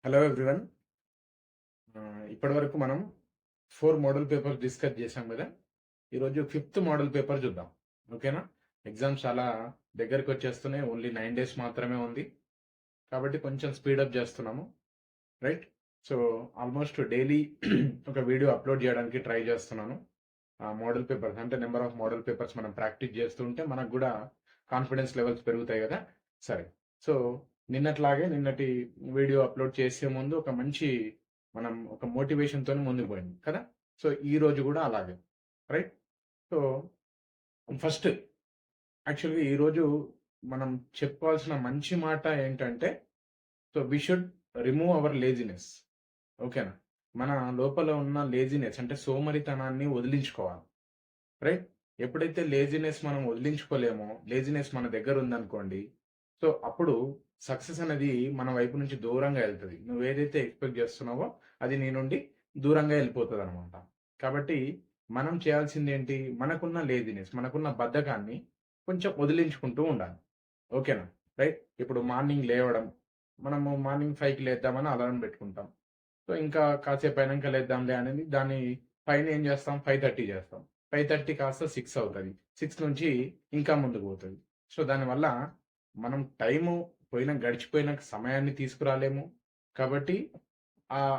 Hello everyone. ఇప్పటివరకు మనం 4 model papers discuss చేశాం కదా! ఈరోజు ఫిఫ్త్ మోడల్ పేపర్ చూద్దాం. ఓకేనా? ఎగ్జామ్స్ చాలా దగ్గరకొచ్చేస్తున్నాయి. ఓన్లీ 9 డేస్ మాత్రమే ఉంది. కాబట్టి కొంచెం స్పీడప్ చేస్తున్నాము. రైట్? సో, ఆల్మోస్ట్ డైలీ ఒక వీడియో అప్‌లోడ్ చేయడానికి ట్రై చేస్తున్నాను. మోడల్ పేపర్స్ అంటే నంబర్ ఆఫ్ మోడల్ పేపర్స్ మనం ప్రాక్టీస్ చేస్తుంటే మనకు గూడా కాన్ఫిడెన్స్ లెవెల్స్ పెరుగుతాయి గదా! సరే. సో, నిన్నటి వీడియో అప్‌లోడ్ చేసే ముందు ఒక మంచి మనం ఒక మోటివేషన్‌తోని ముందుకు పోయాం కదా! సో, ఈరోజు గూడా అలాగే. రైట్? సో, ఫస్ట్ యాక్చువల్‌గా ఈరోజు మనం చెప్పాల్సిన మంచి మాట ఏంటంటే, so, we should remove our laziness. ఓకేనా? మన లోపల ఉన్న లేజినెస్ అంటే సోమరితనాన్ని వదిలించుకోవాలి. రైట్? ఎప్పుడైతే లేజినెస్ మనం వదిలించుకోలేమో, లేజినెస్ మన దగ్గరుందనుకోండి, సో, అప్పుడు సక్సెస్ అనేది మన వైపు నుంచి దూరంగా ఎళ్తది. నువ్వేదైతే ఎక్స్‌పెక్ట్ జేస్తున్నావో, అది నీ నుండి దూరంగా ఎళ్ళిపోతదనమాట. కాబట్టి మనం చేయాల్సిందేంటి? మనకున్న లేజినెస్, మనకున్న బద్ధకాన్ని కొంచెం వదిలించుకుంటూ ఉండాలి. ఓకేనా? రైట్? ఇప్పుడు మార్నింగ్ లేవడం, మనము మార్నింగ్ 5కి లేద్దామని అలారం పెట్టుకుంటాం. సో, ఇంకా కాసేపయినంక లేద్దాంలే అనేది దాన్ని పైన ఏం జేస్తాం? 5:30 జేస్తాం. 5:30 కాస్త 6 అవుతది. 6 నుంచి ఇంకా ముందుకు పోతది. సో, దానివల్ల మనం గడిచిపోయిన సమయాన్ని తీసుకురాలేము. కాబట్టి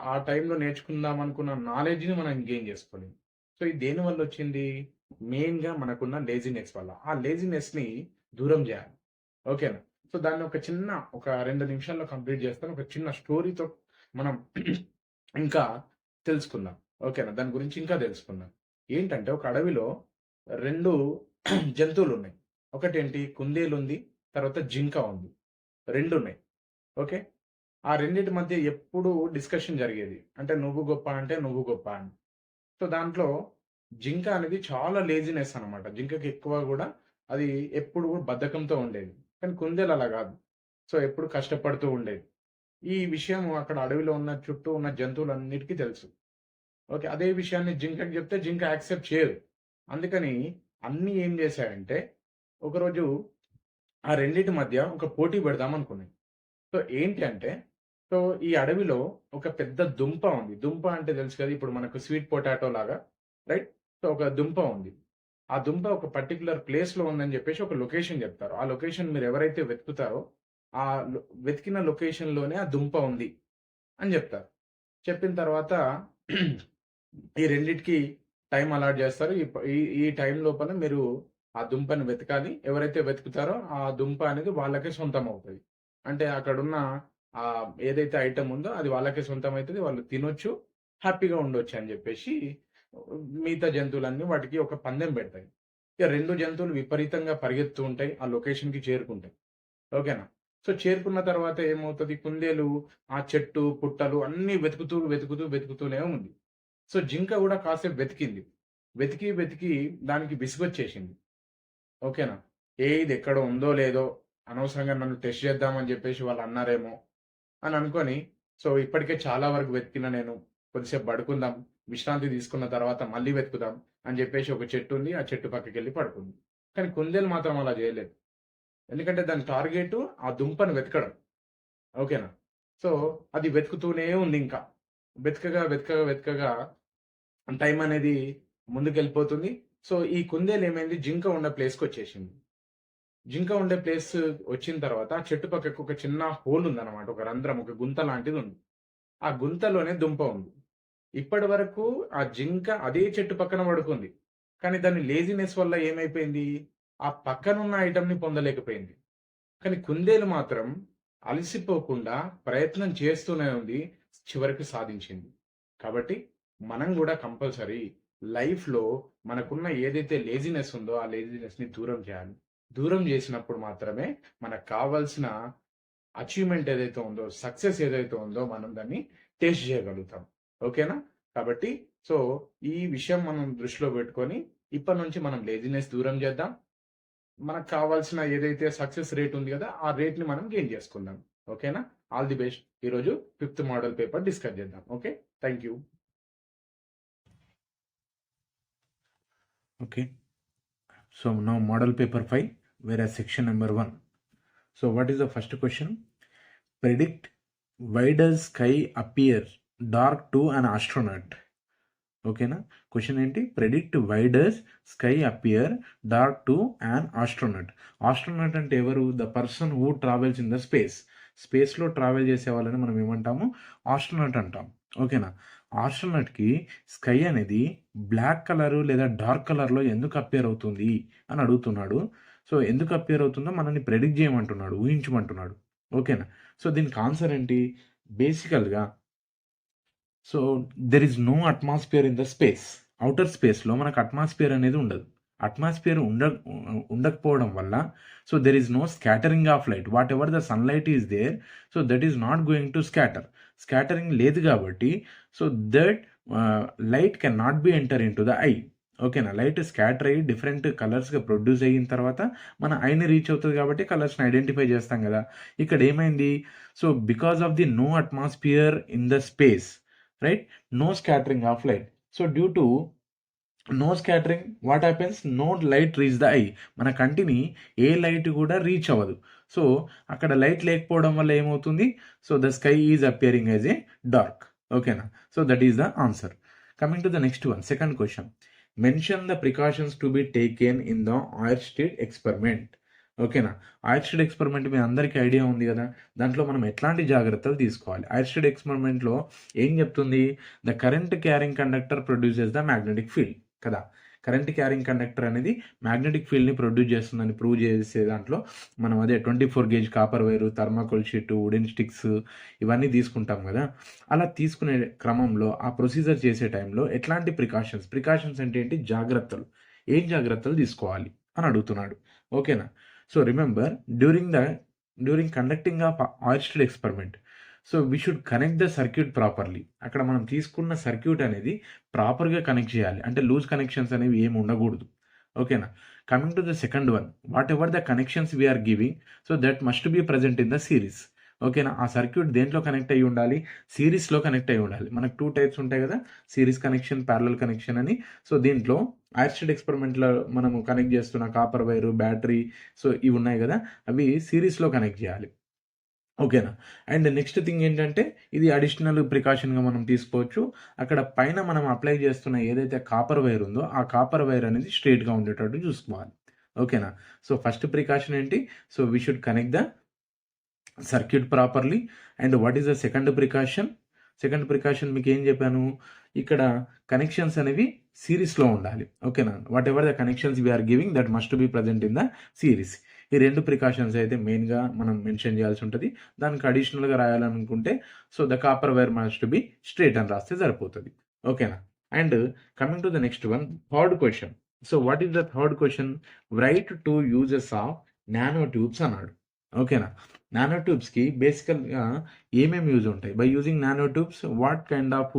ఆ టైంలో నేర్చుకుందామనుకున్న నాలెడ్జ్‌ని మనం గెయిన్ జేసుకోలేము. సో, ఇది దేనివల్లొచ్చింది? మెయిన్‌గా మనకున్న లేజినెస్ వల్ల. ఆ లేజినెస్‌ని దూరం జేయాలి. ఓకేనా? సో, దాన్ని ఒక 2 నిమిషాల్లో కంప్లీట్ జేస్తాను. ఒక చిన్న స్టోరీతో మనం ఇంకా తెలుసుకుందాం. ఓకేనా? దాని గురించి ఇంకా తెలుసుకుందాం. ఏంటంటే ఒక అడవిలో 2 జంతువులున్నాయి. ఒకటేంటి కుందేలుంది. తర్వాత జింక ఉంది. 2 ఉన్నాయి. ఓకే. ఆ రెండిటి మధ్య ఎప్పుడూ డిస్కషన్ జరిగేది. అంటే నువ్వు గొప్ప అంటే నువ్వు గొప్ప అని. సో, దాంట్లో జింక అనేది చాలా లేజినెస్ అనమాట. జింకకి ఎక్కువ గూడా అది ఎప్పుడు గూడా బద్ధకంతో ఉండేది. కానీ కుందేలు అలా గాదు. సో, ఎప్పుడు కష్టపడుతూ ఉండేది. ఈ విషయం అక్కడ అడవిలో ఉన్న చుట్టూ ఉన్న జంతువులన్నిటికి తెలుసు. ఓకే. అదే విషయాన్ని జింకకి జెప్తే జింక యాక్సెప్ట్ చేయదు. అందుకని అన్నీ ఏం జేశాయంటే, ఒకరోజు ఆ రెండిటి మధ్య ఒక పోటీ పెడదామనుకున్నాయి. సో, ఏంటి అంటే, సో, ఈ అడవిలో ఒక పెద్ద దుంప ఉంది. దుంప అంటే తెలుసు కదా! ఇప్పుడు మనకు స్వీట్ పొటాటో లాగా రైట్? సో, ఒక దుంప ఉంది. ఆ దుంప ఒక పర్టిక్యులర్ ప్లేస్‌లో ఉందని జెప్పేసి ఒక లొకేషన్ జెప్తారు. ఆ లొకేషన్ మీరెవరైతే వెతుకుతారో, ఆ వెతికిన లొకేషన్‌లోనే ఆ దుంప ఉంది అని జెప్తారు. చెప్పిన తర్వాత ఈ రెండిటికి టైమ్ అలాట్ జేస్తారు. ఈ ప ఈ ఈ టైం లోపల మీరు ఆ దుంపని వెతకాలి. ఎవరైతే వెతుకుతారో ఆ దుంప అనేది వాళ్ళకే సొంతమవుతది. అంటే అక్కడున్న ఏదైతే ఐటెమ్ ఉందో అది వాళ్ళకే సొంతమైతది. వాళ్ళు తినొచ్చు, హ్యాపీగా ఉండొచ్చు అని జెప్పేసి మిగతా జంతువులన్నీ వాటికి ఒక పందెం బెడతాయి. ఇక 2 జంతువులు విపరీతంగా పరిగెత్తూ ఉంటాయి. ఆ లొకేషన్‌కి చేరుకుంటాయి. ఓకేనా? సో, చేరుకున్న తర్వాత ఏమవుతది కుందేలు ఆ చెట్టు, పుట్టలు అన్నీ వెతుకుతూనే ఉంది. సో, జింక గూడా కాసేపు వెతికింది. వెతికి దానికి విసుగొచ్చేసింది. ఓకేనా? ఇదెక్కడో ఉందో లేదో, అనవసరంగా నన్ను టెస్ట్ చేద్దామని జెప్పేసి వాళ్ళన్నారేమో అని అనుకోని, సో, ఇప్పటికే చాలా వరకు వెతికినా నేను. కొద్దిసేపు పడుకుందాం. విశ్రాంతి తీసుకున్న తర్వాత మళ్ళీ వెతుకుదాం అని జెప్పేసి ఒక చెట్టుంది. ఆ చెట్టు పక్కకెళ్ళి పడుకుంది. కానీ కుందేలు మాత్రం అలా జేయలేదు. ఎందుకంటే దాని టార్గెటు ఆ దుంపను వెతకడం. ఓకేనా? సో, అది వెతుకుతూనే ఉందింకా. వెతకగా టైమనేది ముందుకెళ్ళిపోతుంది. సో, ఈ కుందేలేమైంది జింక ఉన్న ప్లేస్‌కొచ్చేసింది. జింక ఉండే ప్లేస్ వచ్చిన తర్వాత ఆ చెట్టు పక్కకు ఒక చిన్న హోల్ ఉందన్నమాట. ఒక రంధ్రం, ఒక గుంత లాంటిదుంది. ఆ గుంతలోనే దుంప ఉంది. ఇప్పటివరకు ఆ జింక అదే చెట్టు పక్కన పడుకుంది. కానీ దాని లేజినెస్ వల్ల ఏమైపోయింది? ఆ పక్కనున్న ఐటెమ్‌ని పొందలేకపోయింది. కానీ కుందేలు మాత్రం అలసిపోకుండా ప్రయత్నం చేస్తూనే ఉంది. చివరికి సాధించింది. కాబట్టి మనం గూడా కంపల్సరీ లైఫ్‌లో మనకున్న ఏదైతే లేజినెస్ ఉందో, ఆ లేజినెస్‌ని దూరం చేయాలి. దూరం జేసినప్పుడు మాత్రమే మనకు కావాల్సిన అచీవ్‌మెంట్ ఏదైతే ఉందో, సక్సెస్ ఏదైతే ఉందో మనం దాన్ని టేస్ట్ జేయగలుగుతాం. ఓకేనా? కాబట్టి సో, ఈ విషయం మనం దృష్టిలో పెట్టుకొని ఇప్పటినుంచి మనం లేజినెస్ దూరం జేద్దాం. మనకు కావాల్సిన ఏదైతే సక్సెస్ రేట్ ఉంది గదా! ఆ రేట్‌ని మనం గెయిన్ చేసుకుందాం. ఓకేనా? All the best. ఈరోజు ఫిఫ్త్ మోడల్ పేపర్ డిస్కస్ చేద్దాం. Okay. Thank you. Okay. So now model paper 5, whereas section number 1. So what is the first question? Predict why does sky appear dark to an astronaut? ఓకేనా, question ఏంటి? Predict why does sky appear dark to an astronaut. Astronaut అంటే ఎవరు? The person who travels in the space. స్పేస్లో travel చేసే వాళ్ళని మనం ఏమంటాము? Astronaut అంటాం. ఓకేనా, ఆస్ట్రోనట్కి స్కై అనేది బ్లాక్ కలర్ లేదా డార్క్ కలర్లో ఎందుకు అపియర్ అవుతుంది అని అడుగుతున్నాడు. సో ఎందుకు అపియర్ అవుతుందో మనల్ని ప్రెడిక్ట్ చేయమంటున్నాడు, ఊహించమంటున్నాడు. ఓకేనా, సో దీనికి ఆన్సర్ ఏంటి? బేసికల్గా so there is no atmosphere in the space. Outer స్పేస్లో మనకు అట్మాస్ఫియర్ అనేది ఉండదు. అట్మాస్ఫియర్ ఉండకపోవడం వల్ల so there is no scattering of light. Whatever the sunlight is there, so that is not going to scatter. Scattering లేదు కాబట్టి so that light can not be enter in to the eye. ఓకేనా, light scatter అయ్యి different కలర్స్గా produce అయిన తర్వాత మన ఐని reach అవుతుంది కాబట్టి కలర్స్ని ఐడెంటిఫై చేస్తాం కదా. ఇక్కడ ఏమైంది? So because of the no atmosphere in the space, right? No scattering of light. So due to no scattering, what happens? No light reach the eye. మన కంటిని ఏ లైట్ కూడా రీచ్ అవ్వదు. సో అక్కడ లైట్ లేకపోవడం వల్ల ఏమవుతుంది? So the sky is appearing as a dark. ఓకేనా, so that is the answer. Coming to the next one, second question. Mention the precautions to be taken in the Oersted experiment. ఓకేనా, Oersted experiment మీ అందరికీ idea ఉంది కదా. దాంట్లో మనం ఎట్లాంటి జాగ్రత్తలు తీసుకోవాలి? ఆయిర్స్టీడ్ ఎక్స్పెరిమెంట్లో ఏం చెప్తుంది? The current carrying conductor produces the magnetic field కదా. కరెంట్ క్యారింగ్ కండక్టర్ అనేది మ్యాగ్నెటిక్ ఫీల్డ్ని ప్రొడ్యూస్ చేస్తుందని ప్రూవ్ చేసే దాంట్లో మనం అదే 24 gauge copper wire, thermocol sheet, wooden sticks ఇవన్నీ తీసుకుంటాం కదా. అలా తీసుకునే క్రమంలో ఆ ప్రొసీజర్ చేసే టైంలో ఎట్లాంటి ప్రికాషన్స్ అంటే ఏంటి? జాగ్రత్తలు. ఏం జాగ్రత్తలు తీసుకోవాలి అని అడుగుతున్నాడు. ఓకేనా, so remember during conducting of Oersted experiment, so we should connect the circuit properly. అక్కడ మనం తీసుకున్న సర్క్యూట్ అనేది ప్రాపర్గా కనెక్ట్ చేయాలి, అంటే లూజ్ కనెక్షన్స్ అనేవి ఏమి ఉండకూడదు. ఓకేనా, coming to the second one, whatever the connections we are giving, so that must be present in the series. ఓకేనా, ఆ సర్క్యూట్ దేంట్లో కనెక్ట్ అయ్యి ఉండాలి? సిరీస్లో కనెక్ట్ అయ్యి ఉండాలి. మనకు 2 టైప్స్ ఉంటాయి కదా, సిరీస్ కనెక్షన్, ప్యారలల్ కనెక్షన్ అని. సో దీంట్లో ఆయిర్స్టీడ్ ఎక్స్పెరిమెంట్లో మనము కనెక్ట్ చేస్తున్న కాపర్ వైరు, బ్యాటరీ, సో ఇవి ఉన్నాయి కదా, అవి సిరీస్లో కనెక్ట్ చేయాలి. ఓకేనా, అండ్ నెక్స్ట్ థింగ్ ఏంటంటే ఇది అడిషనల్ ప్రికాషన్గా మనం తీసుకోవచ్చు. అక్కడ పైన మనం అప్లై చేస్తున్న ఏదైతే కాపర్ వైర్ ఉందో ఆ కాపర్ వైర్ అనేది స్ట్రైట్గా ఉండేటట్టు చూసుకోవాలి. ఓకేనా, సో ఫస్ట్ ప్రికాషన్ ఏంటి? So we should connect the circuit properly. And what is the second precaution? Second precaution మీకు ఏం చెప్పాను? ఇక్కడ కనెక్షన్స్ అనేవి సిరీస్లో ఉండాలి. ఓకేనా, whatever the connections we are giving that must be present in the series. ఈ 2 ప్రికాషన్స్ అయితే మెయిన్గా మనం మెన్షన్ చేయాల్సి ఉంటుంది. దానికి అడిషనల్గా రాయాలనుకుంటే so the copper wire must be straight అని రాస్తే సరిపోతుంది. ఓకేనా, and coming to the next one, third question. So what is the third question? Write 2 uses of nanotubes అన్నాడు. ఓకేనా, నానో ట్యూబ్స్కి బేసికల్గా ఏమేమి యూజ్ ఉంటాయి? By using nanotubes what kind of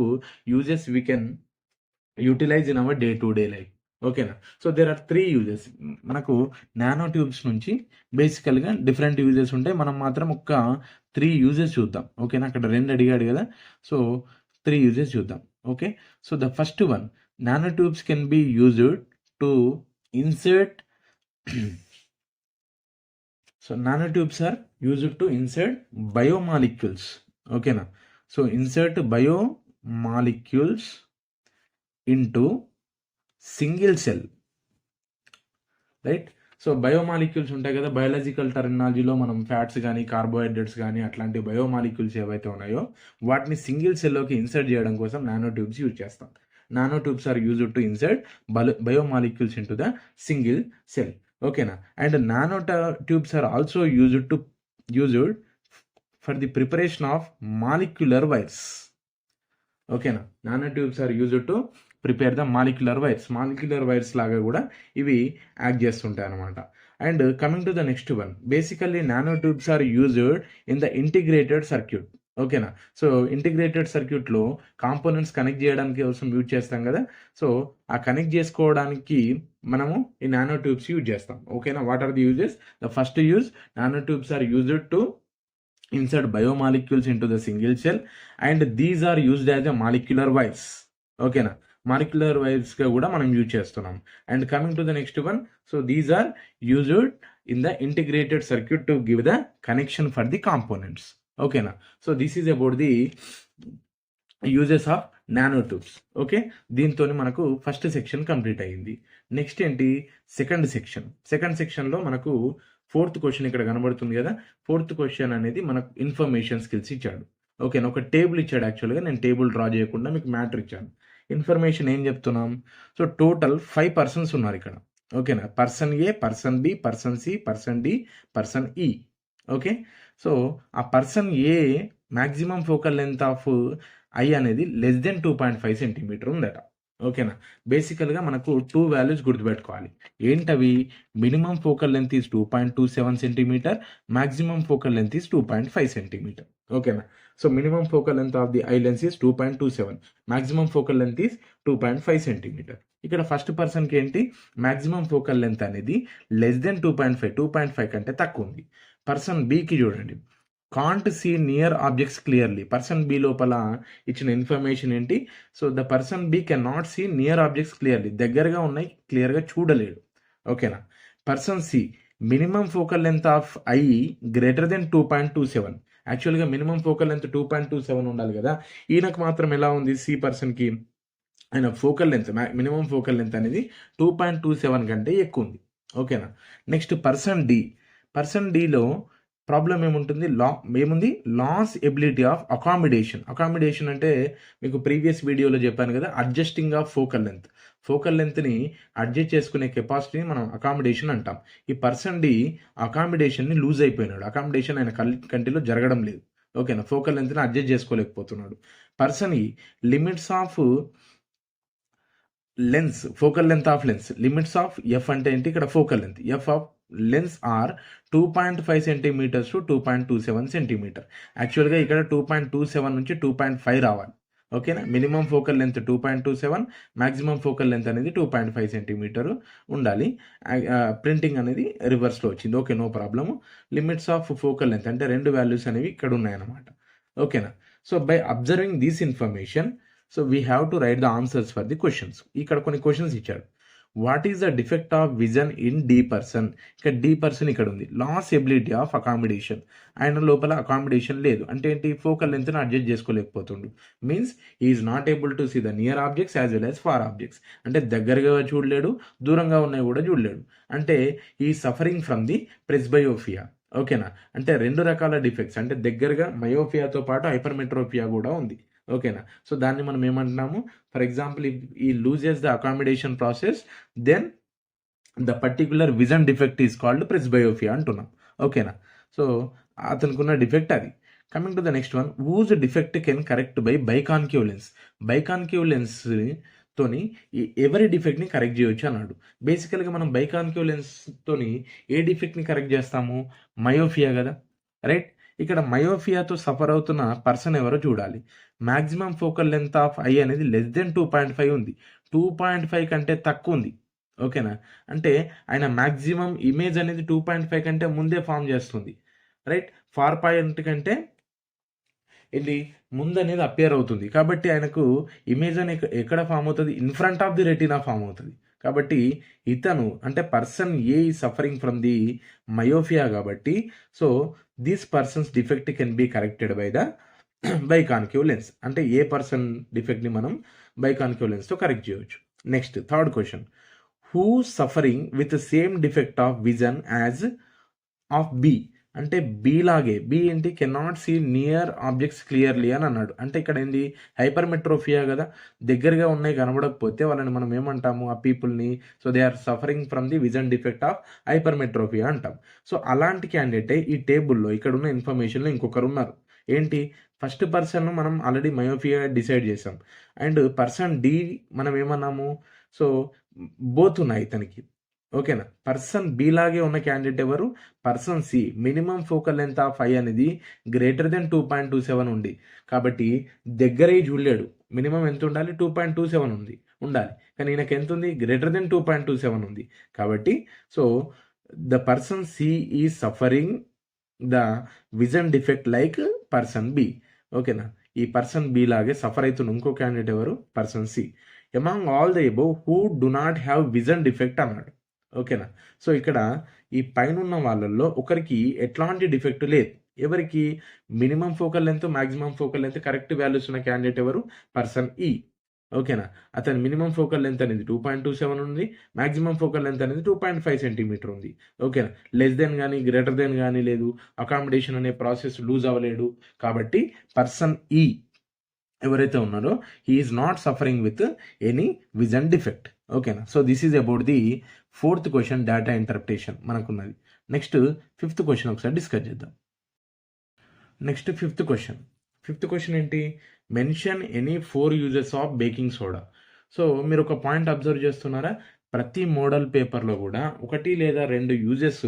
uses we can utilize in our day to day life. ఓకేనా, so there are 3 uses. మనకు nano tubes నుంచి బేసికల్గా డిఫరెంట్ యూజెస్ ఉంటాయి. మనం మాత్రం ఒక 3 యూజెస్ చూద్దాం. ఓకేనా, అక్కడ 2 అడిగాడు కదా, సో 3 యూజెస్ చూద్దాం. Okay, so the first one, nanotubes can be used to insert so nano tubes are used to insert biomolecules. ఓకేనా, so insert biomolecules into single cell, right? So biomolecules ఉంటాయి కదా, biological టర్మినాలజీలో మనం fats కానీ carbohydrates కానీ అట్లాంటి biomolecules ఏవైతే ఉన్నాయో వాటిని సింగిల్ సెల్లోకి ఇన్సర్ట్ చేయడం కోసం నానో ట్యూబ్స్ యూజ్ చేస్తాం. Nano tubes are used to insert biomolecules into the single cell. ఓకేనా, and nano tubes are also used for the preparation of molecular wires. ఓకేనా, nano tubes are used to prepare the molecular wires లాగా కూడా ఇవి act చేస్తుంటాయి అనమాట. And coming to the next one, basically nano tubes are used in the integrated circuit. ఓకేనా, so integrated సర్క్యూట్లో components connect చేయడానికి కోసం యూజ్ చేస్తాం కదా, సో ఆ కనెక్ట్ చేసుకోవడానికి మనము ఈ నానో ట్యూబ్స్ యూజ్ చేస్తాం. ఓకేనా, what are the uses? The first use, nano tubes are used to insert biomolecules into the single cell and these are used as a molecular wires. Okay na, molecular wires ga kuda manam use chestunam. And coming to the next one, so these are used in the integrated circuit to give the connection for the components. ఓకేనా. So this is about the uses of nano tubes. Okay, దీంతో మనకు first section complete అయ్యింది. Next ఏంటి, second సెక్షన్లో మనకు fourth question ఇక్కడ కనబడుతుంది కదా. ఫోర్త్ క్వశ్చన్ అనేది మనకు ఇన్ఫర్మేషన్ స్కిల్స్ ఇచ్చాడు. ఓకేనా, ఒక టేబుల్ ఇచ్చాడు. యాక్చువల్గా నేను టేబుల్ డ్రా చేయకుండా మీకు మ్యాటర్ ఇచ్చాను. ఇన్ఫర్మేషన్ ఏం చెప్తున్నాం, సో టోటల్ 5 పర్సన్స్ ఉన్నారు ఇక్కడ. ఓకేనా, person A, person B, person C, person D, person E. Okay, so ఆ person A maximum focal length of eye అనేది లెస్ దెన్ 2.5 సెంటీమీటర్ ఉందట. ఓకేనా, బేసికల్గా మనకు 2 వాల్యూస్ గుర్తుపెట్టుకోవాలి. ఏంటవి, minimum focal length is 2.27 centimetre, maximum focal length is 2.5 centimetre. ఓకేనా, so minimum focal length of the eye lens is 2.27, maximum focal length is 2.5 centimetre. ఇక్కడ first పర్సన్కి ఏంటి, మ్యాక్సిమం ఫోకల్ లెంత్ అనేది లెస్ దెన్ 2.5 కంటే తక్కువ ఉంది. పర్సన్ బికి చూడండి, can't see near objects clearly. Person B లోపల ఇచ్చిన ఇన్ఫర్మేషన్ ఏంటి, so the person B can not see near objects clearly, దగ్గరగా ఉన్నాయి క్లియర్గా చూడలేడు. ఓకేనా, person C minimum focal length of eye greater than 2.27. యాక్చువల్గా మినిమం ఫోకల్ లెంత్ 2.27 ఉండాలి కదా, ఈయనకు మాత్రం ఎలా ఉంది, సి పర్సన్కి ఆయన focal length minimum focal length అనేది 2.27 కంటే ఎక్కువ ఉంది. ఓకేనా, నెక్స్ట్ పర్సన్ డిలో ప్రాబ్లం ఏముంటుంది, ఏముంది, లాస్ ఎబిలిటీ ఆఫ్ అకామిడేషన్ అంటే మీకు ప్రీవియస్ వీడియోలో చెప్పాను కదా, అడ్జస్టింగ్ ఆఫ్ ఫోకల్ లెంత్ని అడ్జస్ట్ చేసుకునే కెపాసిటీని మనం అకామిడేషన్ అంటాం. ఈ పర్సన్ డి అకామిడేషన్ని లూజ్ అయిపోయినాడు, అకామిడేషన్ ఆయన కంటిలో జరగడం లేదు. ఓకేనా, ఫోకల్ లెంత్ని అడ్జస్ట్ చేసుకోలేకపోతున్నాడు. Person E limits of lens, focal length of lens, limits of F అంటే ఏంటి, ఇక్కడ focal length, F of lens are 2.5 centimetres to 2.27 centimetre. యాక్చువల్గా ఇక్కడ 2.27 నుంచి 2.5 రావాలి. ఓకేనా, minimum focal length 2.27, maximum focal length అనేది 2.5 సెంటీమీటర్ ఉండాలి. ప్రింటింగ్ అనేది రివర్స్లో వచ్చింది. Okay, no problem. Limits of focal length అంటే 2 వాల్యూస్ అనేవి ఇక్కడ ఉన్నాయన్నమాట. ఓకేనా, so by observing this information, so we have to write the answers for the questions. ఇక్కడ కొన్ని క్వశ్చన్స్ ఇచ్చాడు. What is the defect of vision in the person, ఇక్కడ the person ఇక్కడ ఉంది. లాస్ ఎబిలిటీ ఆఫ్ అకామిడేషన్, ఆయన లోపల accommodation లేదు అంటే ఏంటి, ఫోకల్ లెంత్ని అడ్జస్ట్ చేసుకోలేకపోతుండు. Means is not able to see the near objects as well as far objects, అంటే దగ్గరగా చూడలేడు, దూరంగా ఉన్నాయి కూడా చూడలేడు. అంటే ఈ సఫరింగ్ ఫ్రమ్ ది ప్రెస్బయోఫియా. ఓకేనా, అంటే 2 రకాల డిఫెక్ట్స్, అంటే దగ్గరగా మయోఫియాతో పాటు హైపర్మెట్రోపియా కూడా ఉంది. ఓకేనా, సో దాన్ని మనం ఏమంటున్నాము, ఫర్ ఎగ్జాంపుల్ ఈ loses the accommodation process, then the particular vision defect is called presbyopia అంటున్నాం. ఓకేనా, సో అతనుకున్న డిఫెక్ట్ అది. Coming to the next one, whose defect can correct by biconcave lens తోని ఎవరి డిఫెక్ట్ని కరెక్ట్ చేయొచ్చు అన్నాడు. బేసికల్గా మనం బైకాన్కేవ్ లెన్స్తోని ఏ డిఫెక్ట్ని కరెక్ట్ చేస్తాము, మయోఫియా కదా, రైట్. ఇక్కడ మయోఫియాతో సఫర్ అవుతున్న పర్సన్ ఎవరో చూడాలి. Maximum focal length of eye అనేది లెస్ దెన్ 2.5 ఉంది, 2.5 కంటే తక్కువ ఉంది. ఓకేనా, అంటే ఆయన మ్యాక్సిమం ఇమేజ్ అనేది 2.5 కంటే ముందే ఫామ్ చేస్తుంది, రైట్. ఫార్ పాయింట్ కంటే ఇది ముందు అనేది అపియర్ అవుతుంది. కాబట్టి ఆయనకు ఇమేజ్ అని ఎక్కడ ఫామ్ అవుతుంది, in front of the retina form అవుతుంది. కాబట్టి ఇతను అంటే person A is suffering from the myopia కాబట్టి, so this person's defect can be corrected by the biconcave lens. అంటే ఏ పర్సన్ డిఫెక్ట్ని మనం బైకాన్కేవ్ లెన్స్తో కరెక్ట్ చేయవచ్చు. Next third question, who suffering with same defect of vision as of B, అంటే B లాగే, B ఏంటి, can not see near objects clearly అని అన్నాడు. అంటే ఇక్కడ ఏంటి, హైపర్మెట్రోఫియా కదా, దగ్గరగా ఉన్నాయి కనబడకపోతే వాళ్ళని మనం ఏమంటాము, ఆ పీపుల్ని, so they are suffering from the vision defect of hypermetropia అంటాం. సో అలాంటి క్యాండిడేటే ఈ టేబుల్లో ఇక్కడ ఉన్న ఇన్ఫర్మేషన్లో ఇంకొకరు ఉన్నారు. ఏంటి, ఫస్ట్ పర్సన్ మనం ఆల్రెడీ మయోఫియా డిసైడ్ చేసాం, అండ్ పర్సన్ డి మనం ఏమన్నాము, సో బోత్ ఉన్నాయి ఇతనికి. ఓకేనా, పర్సన్ బి లాగే ఉన్న క్యాండిడేట్ ఎవరు, person C. Minimum focal length of eye అనేది గ్రేటర్ దెన్ 2.27 ఉంది, కాబట్టి దగ్గరే చూడలేడు. మినిమం ఎంత ఉండాలి, 2.27 ఉండాలి, కానీ ఈయనకి ఎంత ఉంది, గ్రేటర్ దెన్ 2.27 ఉంది. కాబట్టి so the person C is suffering the vision defect like person B. ఓకేనా, ఈ పర్సన్ బి లాగే సఫర్ అవుతున్న ఇంకో క్యాండిడేట్ ఎవరు, person C. Among all the above who do not have vision defect అన్నాడు. ఓకేనా, సో ఇక్కడ ఈ పైన ఉన్న వాళ్ళల్లో ఒకరికి ఎట్లాంటి డిఫెక్ట్ లేదు, ఎవరికి minimum focal length maximum focal length correct values ఉన్న క్యాండిడేట్ ఎవరు? పర్సన్ ఈ. ఓకేనా, అతని మినిమం ఫోకల్ లెంత్ అనేది 2.27 ఉంది, మాక్సిమం ఫోకల్ లెంత్ అనేది 2.5 సెంటీమీటర్ ఉంది. ఓకేనా, లెస్ దెన్ కానీ గ్రేటర్ దెన్ కానీ లేదు, అకామిడేషన్ అనే ప్రాసెస్ లూజ్ అవ్వలేడు. కాబట్టి పర్సన్ ఈ ఎవరైతే ఉన్నారో he is not suffering with any vision defect. ఓకేనా, so this is about the 4th question, data interpretation మనకున్నది. నెక్స్ట్ 5th క్వశ్చన్ ఒకసారి డిస్కస్ చేద్దాం. నెక్స్ట్ 5th క్వశ్చన్ ఏంటి? Mention any 4 uses of baking soda. So మీరు ఒక point observe చేస్తున్నారా? ప్రతి model పేపర్లో కూడా 1 లేదా 2 యూజెస్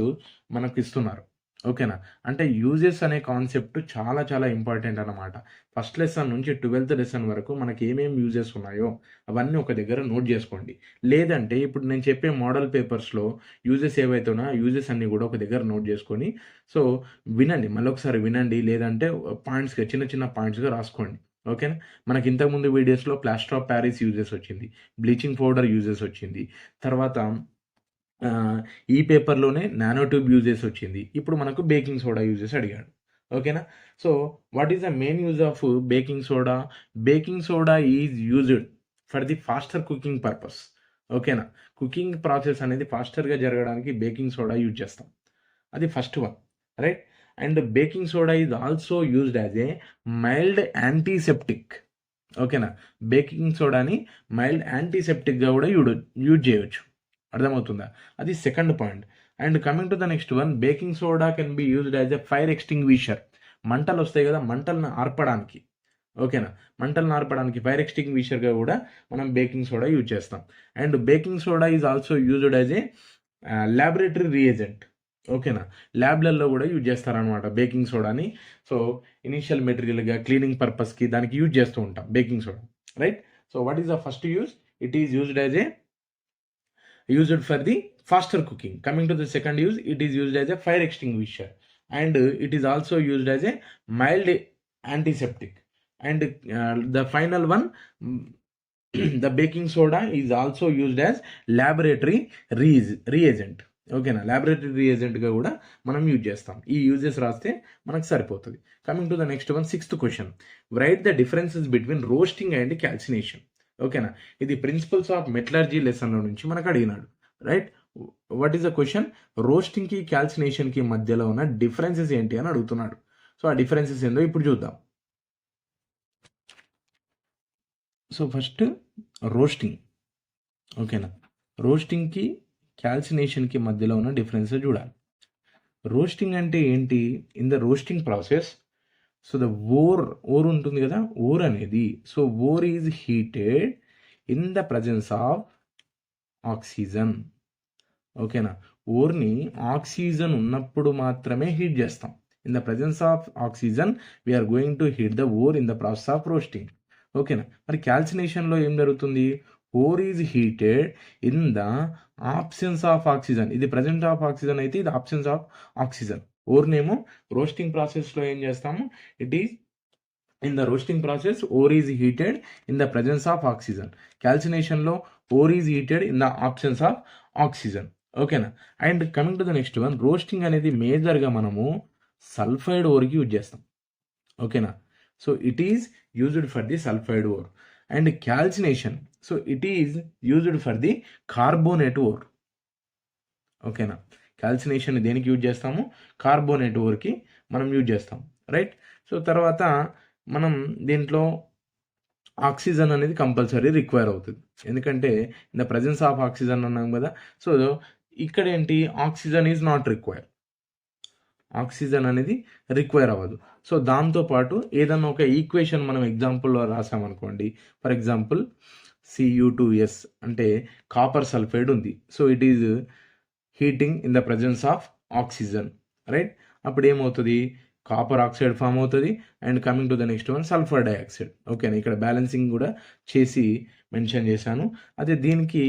మనకు ఇస్తున్నారు. ఓకేనా, అంటే యూజెస్ అనే కాన్సెప్ట్ చాలా చాలా ఇంపార్టెంట్ అనమాట. ఫస్ట్ లెసన్ నుంచి 12th లెసన్ వరకు మనకి ఏమేమి యూజెస్ ఉన్నాయో అవన్నీ ఒక దగ్గర నోట్ చేసుకోండి. లేదంటే ఇప్పుడు నేను చెప్పే మోడల్ పేపర్స్లో యూజెస్ ఏవైతే ఉన్నాయో యూజెస్ అన్నీ కూడా ఒక దగ్గర నోట్ చేసుకొని సో వినండి, మళ్ళీ ఒకసారి వినండి, లేదంటే పాయింట్స్గా చిన్న చిన్న పాయింట్స్గా రాసుకోండి. ఓకేనా, మనకి ఇంతకుముందు వీడియోస్లో ప్లాస్టర్ ఆఫ్ ప్యారిస్ యూజెస్ వచ్చింది, బ్లీచింగ్ పౌడర్ యూజెస్ వచ్చింది, తర్వాత ఈ పేపర్లోనే నానో ట్యూబ్ యూజెస్ వచ్చింది, ఇప్పుడు మనకు బేకింగ్ సోడా యూజెస్ అడిగాడు. ఓకేనా, so what is the main use of baking soda? Baking soda is used for the faster cooking purpose. ఓకేనా, కుకింగ్ ప్రాసెస్ అనేది ఫాస్టర్గా జరగడానికి బేకింగ్ సోడా యూజ్ చేస్తాం. అది first one, right. And baking soda is also used as a mild antiseptic. ఓకేనా, baking సోడాని mild యాంటీసెప్టిక్గా కూడా యూజ్ చేయవచ్చు. అర్థమవుతుందా? అది second point. And coming to the next one, baking soda can be used as a fire extinguisher. మంటలు వస్తాయి కదా, మంటలను ఆర్పడానికి. ఓకేనా, మంటలను ఆర్పడానికి ఫైర్ ఎక్స్టింగ్విషర్గా కూడా మనం బేకింగ్ సోడా యూజ్ చేస్తాం. And baking soda is also used as A laboratory reagent. ఓకేనా, ల్యాబ్లలో కూడా యూజ్ చేస్తారనమాట బేకింగ్ సోడాని. సో ఇనిషియల్ మెటీరియల్గా క్లీనింగ్ పర్పస్కి దానికి యూజ్ చేస్తూ ఉంటాం baking soda, right. So what is the first use? It is used as A used for the faster cooking. Coming to the second use, it is used as a fire extinguisher, and it is also used as a mild antiseptic. And the final one, the baking soda is also used as laboratory reagent. ఓకేనా, laboratory రియేజెంట్గా కూడా మనం use చేస్తాం. ఈ uses రాస్తే మనకు సరిపోతుంది. Coming to the next one, 6th question, write the differences between roasting and calcination. ఓకేనా, ఇది ప్రిన్సిపల్స్ ఆఫ్ మెటలర్జీ లెసన్లో నుంచి మనకు అడిగినాడు, right. What is the question? రోస్టింగ్కి క్యాల్సినేషన్కి మధ్యలో ఉన్న డిఫరెన్సెస్ ఏంటి అని అడుగుతున్నాడు. సో ఆ డిఫరెన్సెస్ ఏందో ఇప్పుడు చూద్దాం. So first roasting. ఓకేనా, రోస్టింగ్కి క్యాల్సినేషన్కి మధ్యలో ఉన్న డిఫరెన్సెస్ చూడాలి. రోస్టింగ్ అంటే ఏంటి? In the roasting process, so the ore ఉంటుంది కదా, ఓర్ అనేది, so ore is heated in the presence of oxygen. ఓకేనా, ఓర్ని ఆక్సిజన్ ఉన్నప్పుడు మాత్రమే హీట్ చేస్తాం. In the presence of oxygen we are going to heat the ore in the process of roasting. ఓకేనా, మరి క్యాల్సినేషన్లో ఏం జరుగుతుంది? Ore is heated in the absence of oxygen. ఇది ప్రజెంట్ ఆఫ్ ఆక్సిజన్ అయితే ఇది ఆబ్సెన్స్ ఆఫ్ ఆక్సిజన్. ఓర్నేమో రోస్టింగ్ ప్రాసెస్లో ఏం చేస్తాము? It is in the roasting process ore is heated in the presence of oxygen. క్యాల్సినేషన్లో ore is heated in the absence of oxygen. ఓకేనా, and coming to the next one, roasting అనేది మేజర్గా మనము sulphide ఓర్కి use చేస్తాం. ఓకేనా, so it is used for the sulphide ore. And calcination, so it is used for the carbonate ore. ఓకేనా, calcination దేనికి use చేస్తాము? కార్బోనేట్ ఓర్కి మనం యూజ్ చేస్తాం, రైట్. సో తర్వాత మనం దీంట్లో ఆక్సిజన్ అనేది కంపల్సరీ రిక్వైర్ అవుతుంది, ఎందుకంటే in the presence of oxygen అన్నాం కదా. సో ఇక్కడ ఏంటి? Oxygen is not require, oxygen అనేది రిక్వైర్ అవ్వదు. సో దాంతోపాటు ఏదన్నా ఒక ఈక్వేషన్ మనం ఎగ్జాంపుల్లో రాసామనుకోండి, ఫర్ ఎగ్జాంపుల్ Cu2S అంటే కాపర్ సల్ఫైడ్ ఉంది. So it is heating in the presence of oxygen, right. అప్పుడు ఏమవుతుంది? కాపర్ ఆక్సైడ్ ఫామ్ అవుతుంది. And coming to the next one, sulphur dioxide. ఓకేనా, ఇక్కడ బ్యాలెన్సింగ్ కూడా చేసి మెన్షన్ చేశాను. అదే దీనికి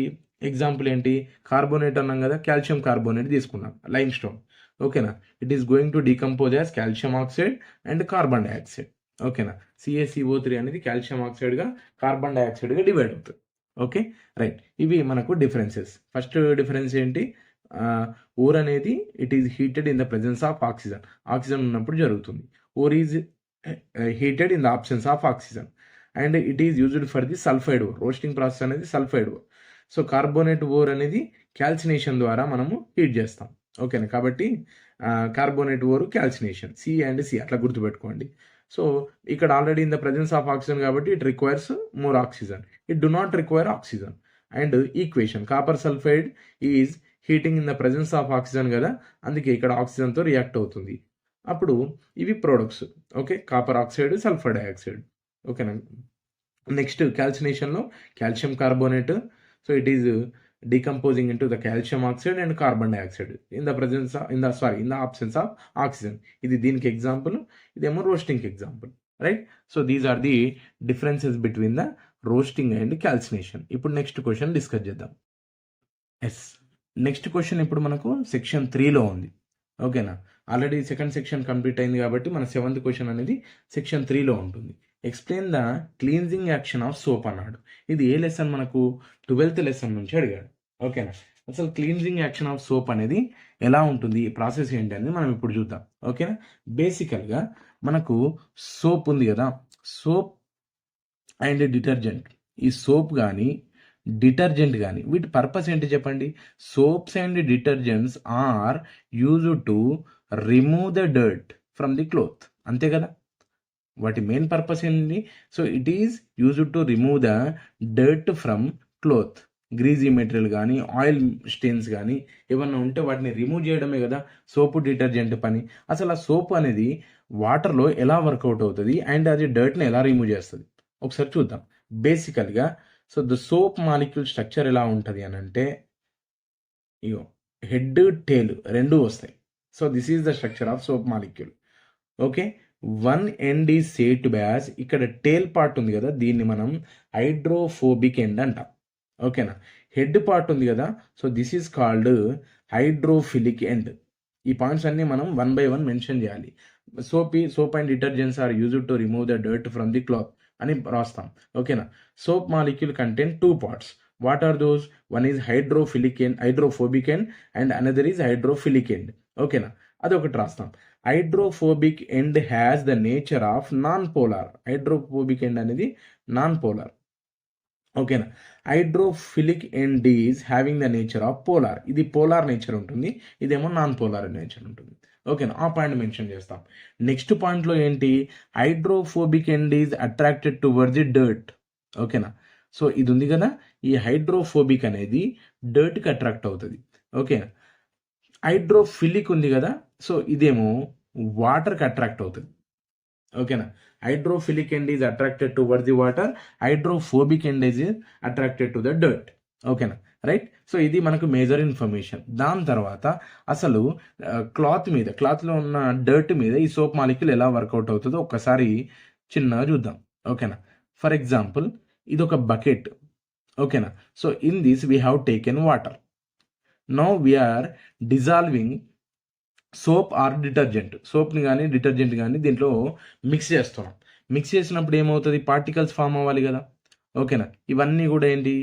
ఎగ్జాంపుల్ ఏంటి? కార్బోనేట్ అన్నాం కదా, కాల్షియం కార్బోనేట్ తీసుకున్నాం, లైమ్ స్టోన్. ఓకేనా, it is going to decompose as calcium oxide and carbon dioxide. ఓకేనా, CaCO3 అనేది కాల్షియం ఆక్సైడ్గా కార్బన్ డైఆక్సైడ్గా డివైడ్ అవుతుంది. Okay, right. ఇవి మనకు డిఫరెన్సెస్. ఫస్ట్ డిఫరెన్స్ ఏంటి? ఓర్ అనేది it is heated in the presence of oxygen. Oxygen ఉన్నప్పుడు జరుగుతుంది. Ore is heated in the absence of oxygen and it is used for the sulphide or. Roasting process అనేది sulphide ore. So carbonate ore అనేది calcination ద్వారా మనము heat చేస్తాం. ఓకేనా, కాబట్టి carbonate ore calcination, C and C అట్లా గుర్తుపెట్టుకోండి. So ఇక్కడ already in the presence of oxygen కాబట్టి it requires more oxygen. It do not require oxygen. And equation copper sulphide is heating in the presence of oxygen కదా, అందుకే ఇక్కడ ఆక్సిజన్తో react అవుతుంది. అప్పుడు ఇవి products. Okay, copper oxide, sulphur dioxide. ఓకేనా, next క్యాల్సినేషన్లో calcium carbonate. So it is decomposing into the calcium oxide and carbon dioxide in the presence of, in the absence of oxygen. ఇది దీనికి ఎగ్జాంపుల్, ఇదేమో roasting example, right? So these are the differences between the roasting and calcination. ఇప్పుడు next question discuss చేద్దాం. Next question ఇప్పుడు మనకు section 3లో ఉంది. ఓకేనా, already second section complete అయింది కాబట్టి మన 7th క్వశ్చన్ అనేది సెక్షన్ 3లో ఉంటుంది. Explain the cleansing action of soap అన్నాడు. ఇది ఏ లెసన్ మనకు 12th లెసన్ నుంచి అడిగాడు. ఓకేనా, అసలు క్లీన్జింగ్ యాక్షన్ ఆఫ్ సోప్ అనేది ఎలా ఉంటుంది, ప్రాసెస్ ఏంటి అనేది మనం ఇప్పుడు చూద్దాం. ఓకేనా, బేసికల్గా మనకు సోప్ ఉంది కదా, సోప్ అండ్ డిటర్జెంట్. ఈ సోప్ కానీ డిటర్జెంట్ కానీ వీటి పర్పస్ ఏంటి చెప్పండి? Soaps and detergents are used to remove the dirt from the cloth, అంతే కదా? వాటి మెయిన్ పర్పస్ ఏంటి? So it is used to remove the dirt from cloth. Greasy material కానీ ఆయిల్ స్టెయిన్స్ కానీ ఏమన్నా ఉంటే వాటిని రిమూవ్ చేయడమే కదా సోపు డిటర్జెంట్ పని. అసలు ఆ సోప్ అనేది వాటర్లో ఎలా వర్కౌట్ అవుతుంది అండ్ అది డర్ట్ని ఎలా రిమూవ్ చేస్తుంది ఒకసారి చూద్దాం. బేసికల్గా so the soap molecule structure ఎలా ఉంటుంది అని అంటే, ఇగో హెడ్ టేల్ రెండు వస్తాయి. So this is the structure of soap molecule. Okay, one end is said base, ఇక్కడ టేల్ పార్ట్ ఉంది కదా, దీన్ని మనం హైడ్రోఫోబిక్ ఎండ్ అంటాం. ఓకేనా, హెడ్ పార్ట్ ఉంది కదా, so this is called hydrophilic end. ఈ పాయింట్స్ అన్ని మనం 1 by 1 మెన్షన్ చేయాలి. Soap and detergents are used to remove the dirt from the cloth అని రాస్తాం. ఓకేనా, soap molecule contain 2 parts. What are those? One is hydrophobic end and another is hydrophilic end. ఓకేనా, అదొకటి రాస్తాం. Hydrophobic end has the nature of non polar. Hydrophobic end అనేది non polar. ఓకేనా, hydrophilic end is having the nature of polar. ఇది polar nature ఉంటుంది, ఇదేమో non polar nature ఉంటుంది. ఓకేనా, ఆ పాయింట్ మెన్షన్ చేస్తాం. నెక్స్ట్ పాయింట్లో ఏంటి? Hydrophobic end is attracted towards the dirt. ఓకేనా, సో ఇది ఉంది కదా, ఈ హైడ్రోఫోబిక్ అనేది డర్ట్కి అట్రాక్ట్ అవుతుంది. ఓకేనా, హైడ్రోఫిలిక్ ఉంది కదా, సో ఇదేమో వాటర్కి అట్రాక్ట్ అవుతుంది. ఓకేనా, hydrophilic end is attracted towards the water, hydrophobic end is attracted to the dirt. ఓకేనా, రైట్? సో ఇది మనకు మేజర్ ఇన్ఫర్మేషన్. దాని తర్వాత అసలు క్లాత్లో ఉన్న డర్ట్ మీద ఈ సోప్ మాలిక్యూల్ ఎలా వర్కౌట్ అవుతుందో ఒక్కసారి చిన్నగా చూద్దాం. ఓకేనా, ఫర్ ఎగ్జాంపుల్ ఇది ఒక బకెట్. ఓకేనా, so in this we have taken water. Now we are dissolving soap or detergent. సోప్ని కానీ డిటర్జెంట్ కానీ దీంట్లో మిక్స్ చేస్తున్నాం. మిక్స్ చేసినప్పుడు ఏమవుతుంది? పార్టికల్స్ ఫామ్ అవ్వాలి కదా. ఓకేనా, ఇవన్నీ కూడా ఏంటి?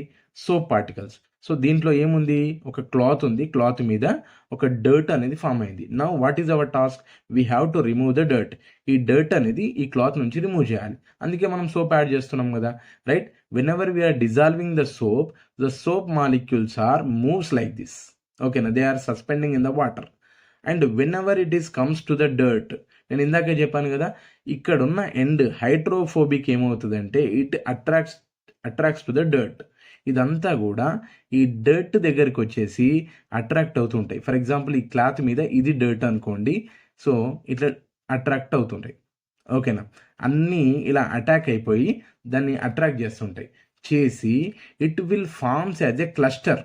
Soap particles. సో దీంట్లో ఏముంది? ఒక క్లాత్ ఉంది, క్లాత్ మీద ఒక డర్ట్ అనేది ఫామ్ అయింది. Now what is our task? We have to remove the dirt. ఈ డర్ట్ అనేది ఈ క్లాత్ నుంచి రిమూవ్ చేయాలి. అందుకే మనం సోప్ యాడ్ చేస్తున్నాం కదా, right? Whenever we are dissolving the soap molecules are moves like this. ఓకేనా, they are suspending in the water. And whenever it is comes to the dirt, నేను ఇందాకే చెప్పాను కదా, ఇక్కడున్న ఎండ్ హైడ్రోఫోబిక్ ఏమవుతుందంటే it attracts to the dirt. ఇదంతా కూడా ఈ డర్ట్ దగ్గరికి వచ్చేసి అట్రాక్ట్ అవుతుంటాయి. ఫర్ ఎగ్జాంపుల్ ఈ క్లాత్ మీద ఇది డర్ట్ అనుకోండి, సో ఇట్లా అట్రాక్ట్ అవుతుంటాయి. ఓకేనా, అన్నీ ఇలా అటాక్ అయిపోయి దాన్ని అట్రాక్ట్ చేస్తుంటాయి. చేసి it will forms as a cluster.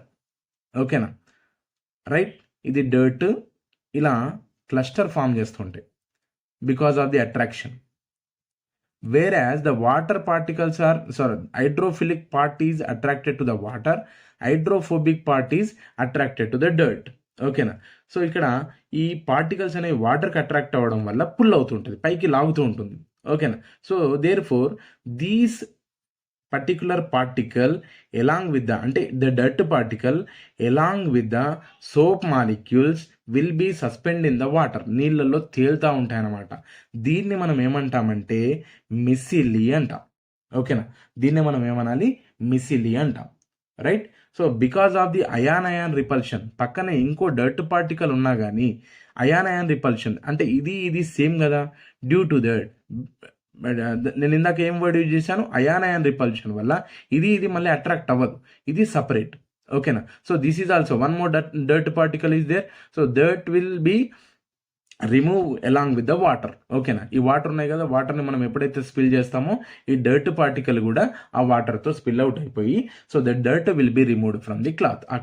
ఓకేనా, రైట్? ఇది డర్ట్ ఇలా క్లస్టర్ ఫామ్ చేస్తుంటాయి because of the attraction. whereas the water particles are hydrophilic part is attracted to the water, hydrophobic part is attracted to the dirt. ఓకేనా, so ఇక్కడ ఈ particles అనేవి వాటర్కి attract అవ్వడం వల్ల పుల్ అవుతుంటుంది, పైకి లాగుతూ ఉంటుంది. ఓకేనా, so therefore these particular particle along with the అంటే the dirt particle along with the soap molecules will be suspend in the water, నీళ్ళల్లో తేలుతూ ఉంటాయన్నమాట. దీన్ని మనం ఏమంటామంటే మిసిలి అంటాం. ఓకేనా, దీన్ని మనం ఏమనాలి, మిసిలి అంటాం. Right. So because of the ion repulsion, పక్కనే ఇంకో డర్ట్ పార్టికల్ ఉన్నా కానీ అయాన్ రిపల్షన్ అంటే ఇది సేమ్ కదా. డ్యూ టు దట్ నేను ఇందాక ఏం వర్డ్ యూజ్ చేశాను, అయాన్ రిపల్షన్ వల్ల ఇది మళ్ళీ అట్రాక్ట్ అవ్వదు, ఇది సపరేట్. ఓకేనా. So this is also one more dirt particle is there. So that will be remove along with the water. ఓకేనా, ఈ వాటర్ ఉన్నాయి కదా, వాటర్ని మనం ఎప్పుడైతే స్పిల్ చేస్తామో ఈ డర్ట్ పార్టికల్ కూడా ఆ వాటర్తో స్పిల్ అవుట్ అయిపోయి so that dirt will be removed from the cloth. ఆ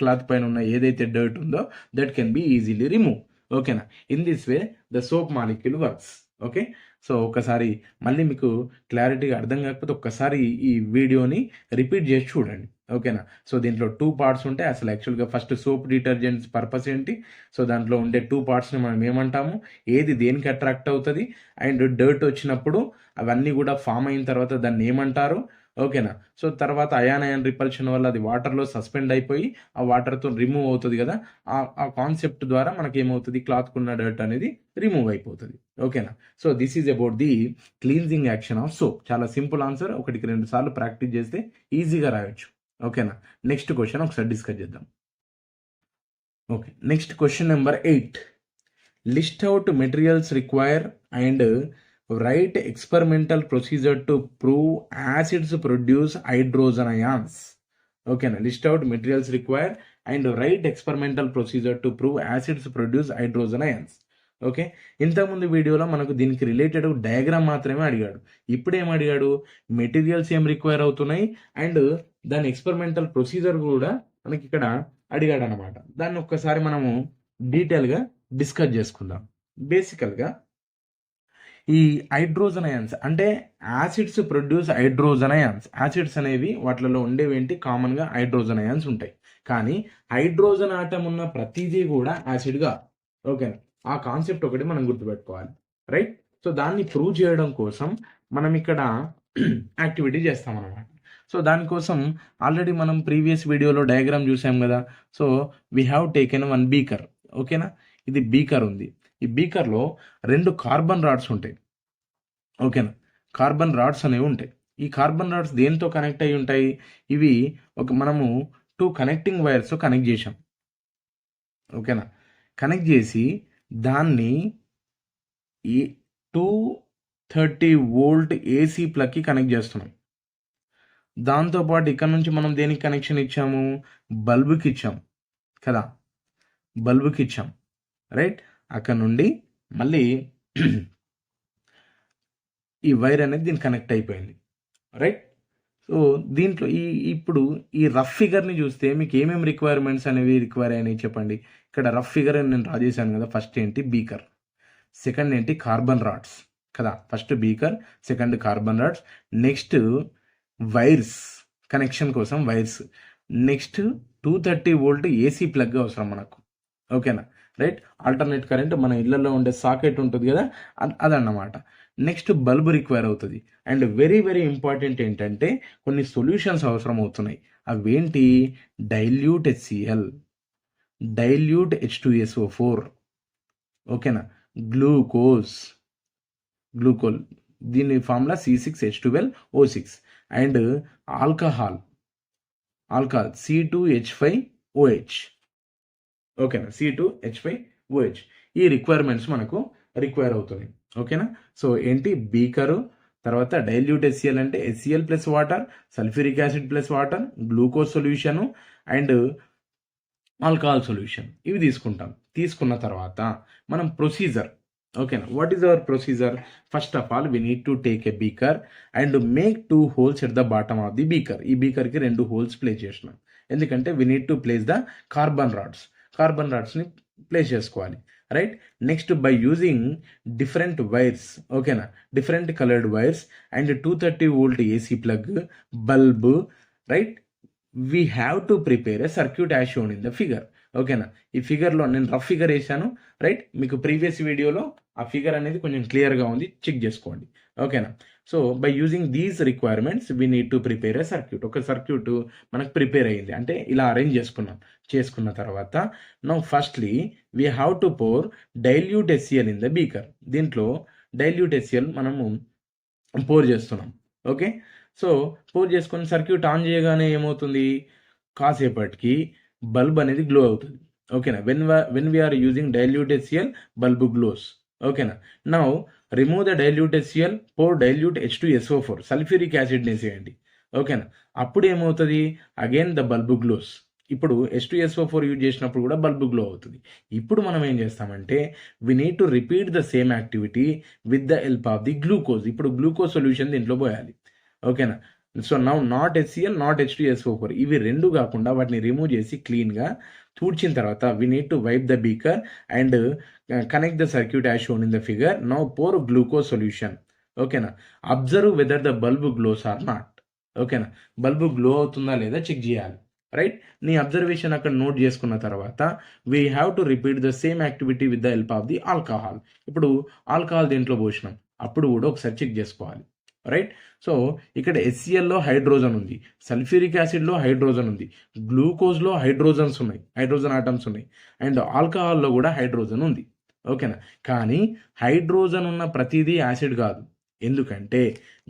క్లాత్ పైన ఉన్న ఏదైతే డర్ట్ ఉందో that can be easily remove. ఓకేనా, in this way the soap molecule works. Okay, so ఒకసారి మళ్ళీ మీకు క్లారిటీగా అర్థం కాకపోతే ఒక్కసారి ఈ వీడియోని రిపీట్ చేసి చూడండి. ఓకేనా. సో దీంట్లో 2 పార్ట్స్ ఉంటాయి. అసలు యాక్చువల్గా ఫస్ట్ సోప్ డిటర్జెంట్స్ పర్పస్ ఏంటి, సో దాంట్లో ఉండే 2 పార్ట్స్ని మనం ఏమంటాము, ఏది దేనికి అట్రాక్ట్ అవుతుంది, అండ్ డర్ట్ వచ్చినప్పుడు అవన్నీ కూడా ఫామ్ అయిన తర్వాత దాన్ని ఏమంటారు. ఓకేనా. సో తర్వాత అయాన్ రిపల్షన్ వల్ల అది వాటర్లో సస్పెండ్ అయిపోయి ఆ వాటర్తో రిమూవ్ అవుతుంది కదా, ఆ కాన్సెప్ట్ ద్వారా మనకి ఏమవుతుంది, క్లాత్కున్న డర్ట్ అనేది రిమూవ్ అయిపోతుంది. ఓకేనా. So this is about the cleansing action of soap. చాలా సింపుల్ ఆన్సర్, 1-2 సార్లు ప్రాక్టీస్ చేస్తే ఈజీగా రాయొచ్చు. ఓకేనా. నెక్స్ట్ క్వశ్చన్ ఒకసారి డిస్కస్ చేద్దాం. Okay, next question number 8. List out materials require and write experimental procedure to prove acids produce hydrogen ions. ఓకేనా, list out materials require and write experimental procedure to prove acids produce hydrogen ions. Okay, ఇంతకుముందు వీడియోలో మనకు దీనికి related diagram మాత్రమే అడిగాడు. ఇప్పుడు ఏం అడిగాడు, మెటీరియల్స్ ఏం రిక్వైర్ అవుతున్నాయి అండ్ దాని ఎక్స్పెరిమెంటల్ ప్రొసీజర్ కూడా మనకి ఇక్కడ అడిగాడు అనమాట. దాన్ని ఒక్కసారి మనము డీటెయిల్గా డిస్కస్ చేసుకుందాం. బేసికల్గా ఈ హైడ్రోజన్ అయాన్స్ అంటే acids produce hydrogen ions. Acids అనేవి వాటిలో ఉండేవేంటి, కామన్గా హైడ్రోజన్ అయాన్స్ ఉంటాయి. కానీ హైడ్రోజన్ ఆటం ఉన్న ప్రతిదీ కూడా యాసిడ్గా. ఓకేనా, ఆ కాన్సెప్ట్ ఒకటి మనం గుర్తుపెట్టుకోవాలి. రైట్. సో దాన్ని ప్రూవ్ చేయడం కోసం మనం ఇక్కడ యాక్టివిటీ చేస్తామన్నమాట. సో దానికోసం ఆల్రెడీ మనం ప్రీవియస్ వీడియోలో డయాగ్రామ్ చూసాం కదా. So we have taken 1 beaker. ఓకేనా, ఇది బీకర్ ఉంది. ఈ బీకర్లో 2 కార్బన్ రాడ్స్ ఉంటాయి. ఓకేనా, రాడ్స్ అనేవి ఉంటాయి. ఈ కార్బన్ రాడ్స్ దేంతో కనెక్ట్ అయి ఉంటాయి, ఇవి మనము 2 కనెక్టింగ్ వైర్స్ కనెక్ట్ చేసాం. ఓకేనా, కనెక్ట్ చేసి దాన్ని ఈ 230 వోల్ట్ ఏసీ ప్లగ్కి కనెక్ట్ చేస్తున్నాం. దాంతోపాటు ఇక్కడ నుంచి మనం దేనికి కనెక్షన్ ఇచ్చాము, బల్బుకి ఇచ్చాం కదా, బల్బుకి ఇచ్చాం. రైట్, అక్కడ నుండి మళ్ళీ ఈ వైర్ అనేది దీనికి కనెక్ట్ అయిపోయింది. రైట్. సో దీంట్లో ఇప్పుడు ఈ రఫ్ ఫిగర్ని చూస్తే మీకు ఏమేమి రిక్వైర్మెంట్స్ అనేవి రిక్వైర్ అయినాయి చెప్పండి. ఇక్కడ రఫ్ ఫిగర్ అని నేను డ్రా చేశాను కదా. ఫస్ట్ ఏంటి, బీకర్. సెకండ్ ఏంటి, కార్బన్ రాడ్స్ కదా. First beaker, second carbon rods, next wires, connection కోసం wires, next 230 volt AC plug అవసరం మనకు. ఓకేనా. రైట్, ఆల్టర్నేట్ కరెంట్ మన ఇళ్లలో ఉండే సాకెట్ ఉంటుంది కదా, అదన్నమాట. నెక్స్ట్ బల్బ్ రిక్వైర్ అవుతుంది. అండ్ వెరీ వెరీ ఇంపార్టెంట్ ఏంటంటే కొన్ని సొల్యూషన్స్ అవసరం అవుతున్నాయి. అవేంటి, డైల్యూట్ HCl, డైల్యూట్ H2SO4, ఓకేనా, గ్లూకోల్, దీని formula C6H12O6, and alcohol C2H5OH. ఓకేనా, C2H5OH. ఈ రిక్వైర్మెంట్స్ మనకు రిక్వైర్ అవుతుంది. ఓకేనా. సో ఏంటి, బీకరు, తర్వాత డైల్యూట్ HCl అంటే HCl plus water, sulphuric acid plus water, glucose solution and alcohol solution, ఇవి తీసుకున్న తర్వాత మనం ప్రొసీజర్. ఓకేనా, what is our procedure? First of all we need to take a beaker and make 2 holes at the bottom of the beaker. ఈ బీకర్కి 2 holes place చేసినాం. ఎందుకంటే we need to place the carbon రాడ్స్ని place చేసుకోవాలి. Right. Next by using different wires, ఓకేనా, different coloured wires and 230 volt AC plug, bulb. Right, we have to prepare a circuit as shown in the figure. ఓకేనా, ఈ ఫిగర్లో నేను rough figure వేసాను. Right, మీకు previous వీడియోలో ఆ figure అనేది కొంచెం క్లియర్గా ఉంది, చెక్ చేసుకోండి. ఓకేనా. So by using these requirements we need to prepare a circuit. ఒక సర్క్యూట్ మనకు ప్రిపేర్ అయ్యింది అంటే ఇలా అరేంజ్ చేసుకున్న తర్వాత now firstly we have to pour dilute HCl in the beaker. దీంట్లో డైల్యూట్ HCl మనము పోర్ చేస్తున్నాం. ఓకే, సో పోర్ చేసుకొని సర్క్యూట్ ఆన్ చేయగానే ఏమవుతుంది, కాసేపటికి బల్బ్ అనేది గ్లో అవుతుంది. ఓకేనా, when we are using dilute HCl bulb glows. ఓకేనా, now remove the dilute HCl, pour dilute H2SO4 sulphuric acid వేసేయండి. ఓకేనా, అప్పుడు ఏమవుతుంది, అగైన్ ద బల్బ్ గ్లోస్. ఇప్పుడు H2SO4 యూజ్ చేసినప్పుడు కూడా బల్బ్ గ్లో అవుతుంది. ఇప్పుడు మనం ఏం చేస్తామంటే we need to repeat the same activity with the help of the glucose. ఇప్పుడు గ్లూకోజ్ సొల్యూషన్ దీంట్లో పోయాలి. ఓకేనా, so now not HCl not H2SO4 ఇవి రెండు కాకుండా వాటిని రిమూవ్ చేసి క్లీన్గా తుడిచిన తర్వాత we need to wipe the beaker and connect the circuit as shown in the figure. Now pour glucose solution. ఓకేనా, observe whether the bulb glows or not. ఓకేనా, బల్బ్ గ్లో అవుతుందా లేదా చెక్ చేయాలి. రైట్, నీ అబ్జర్వేషన్ అక్కడ note చేసుకున్న తర్వాత we have to repeat the same activity with the help of the alcohol. ఇప్పుడు ఆల్కహాల్ దేంట్లో పోసినాం అప్పుడు కూడా ఒకసారి చెక్ చేసుకోవాలి. రైట్, సో ఇక్కడ HClలో హైడ్రోజన్ ఉంది, సల్ఫ్యూరిక్ యాసిడ్లో హైడ్రోజన్ ఉంది, గ్లూకోజ్లో హైడ్రోజన్స్ ఉన్నాయి, హైడ్రోజన్ ఆటమ్స్ ఉన్నాయి, అండ్ ఆల్కహాల్లో కూడా హైడ్రోజన్ ఉంది. ఓకేనా, కానీ హైడ్రోజన్ ఉన్న ప్రతిదీ యాసిడ్ కాదు. ఎందుకంటే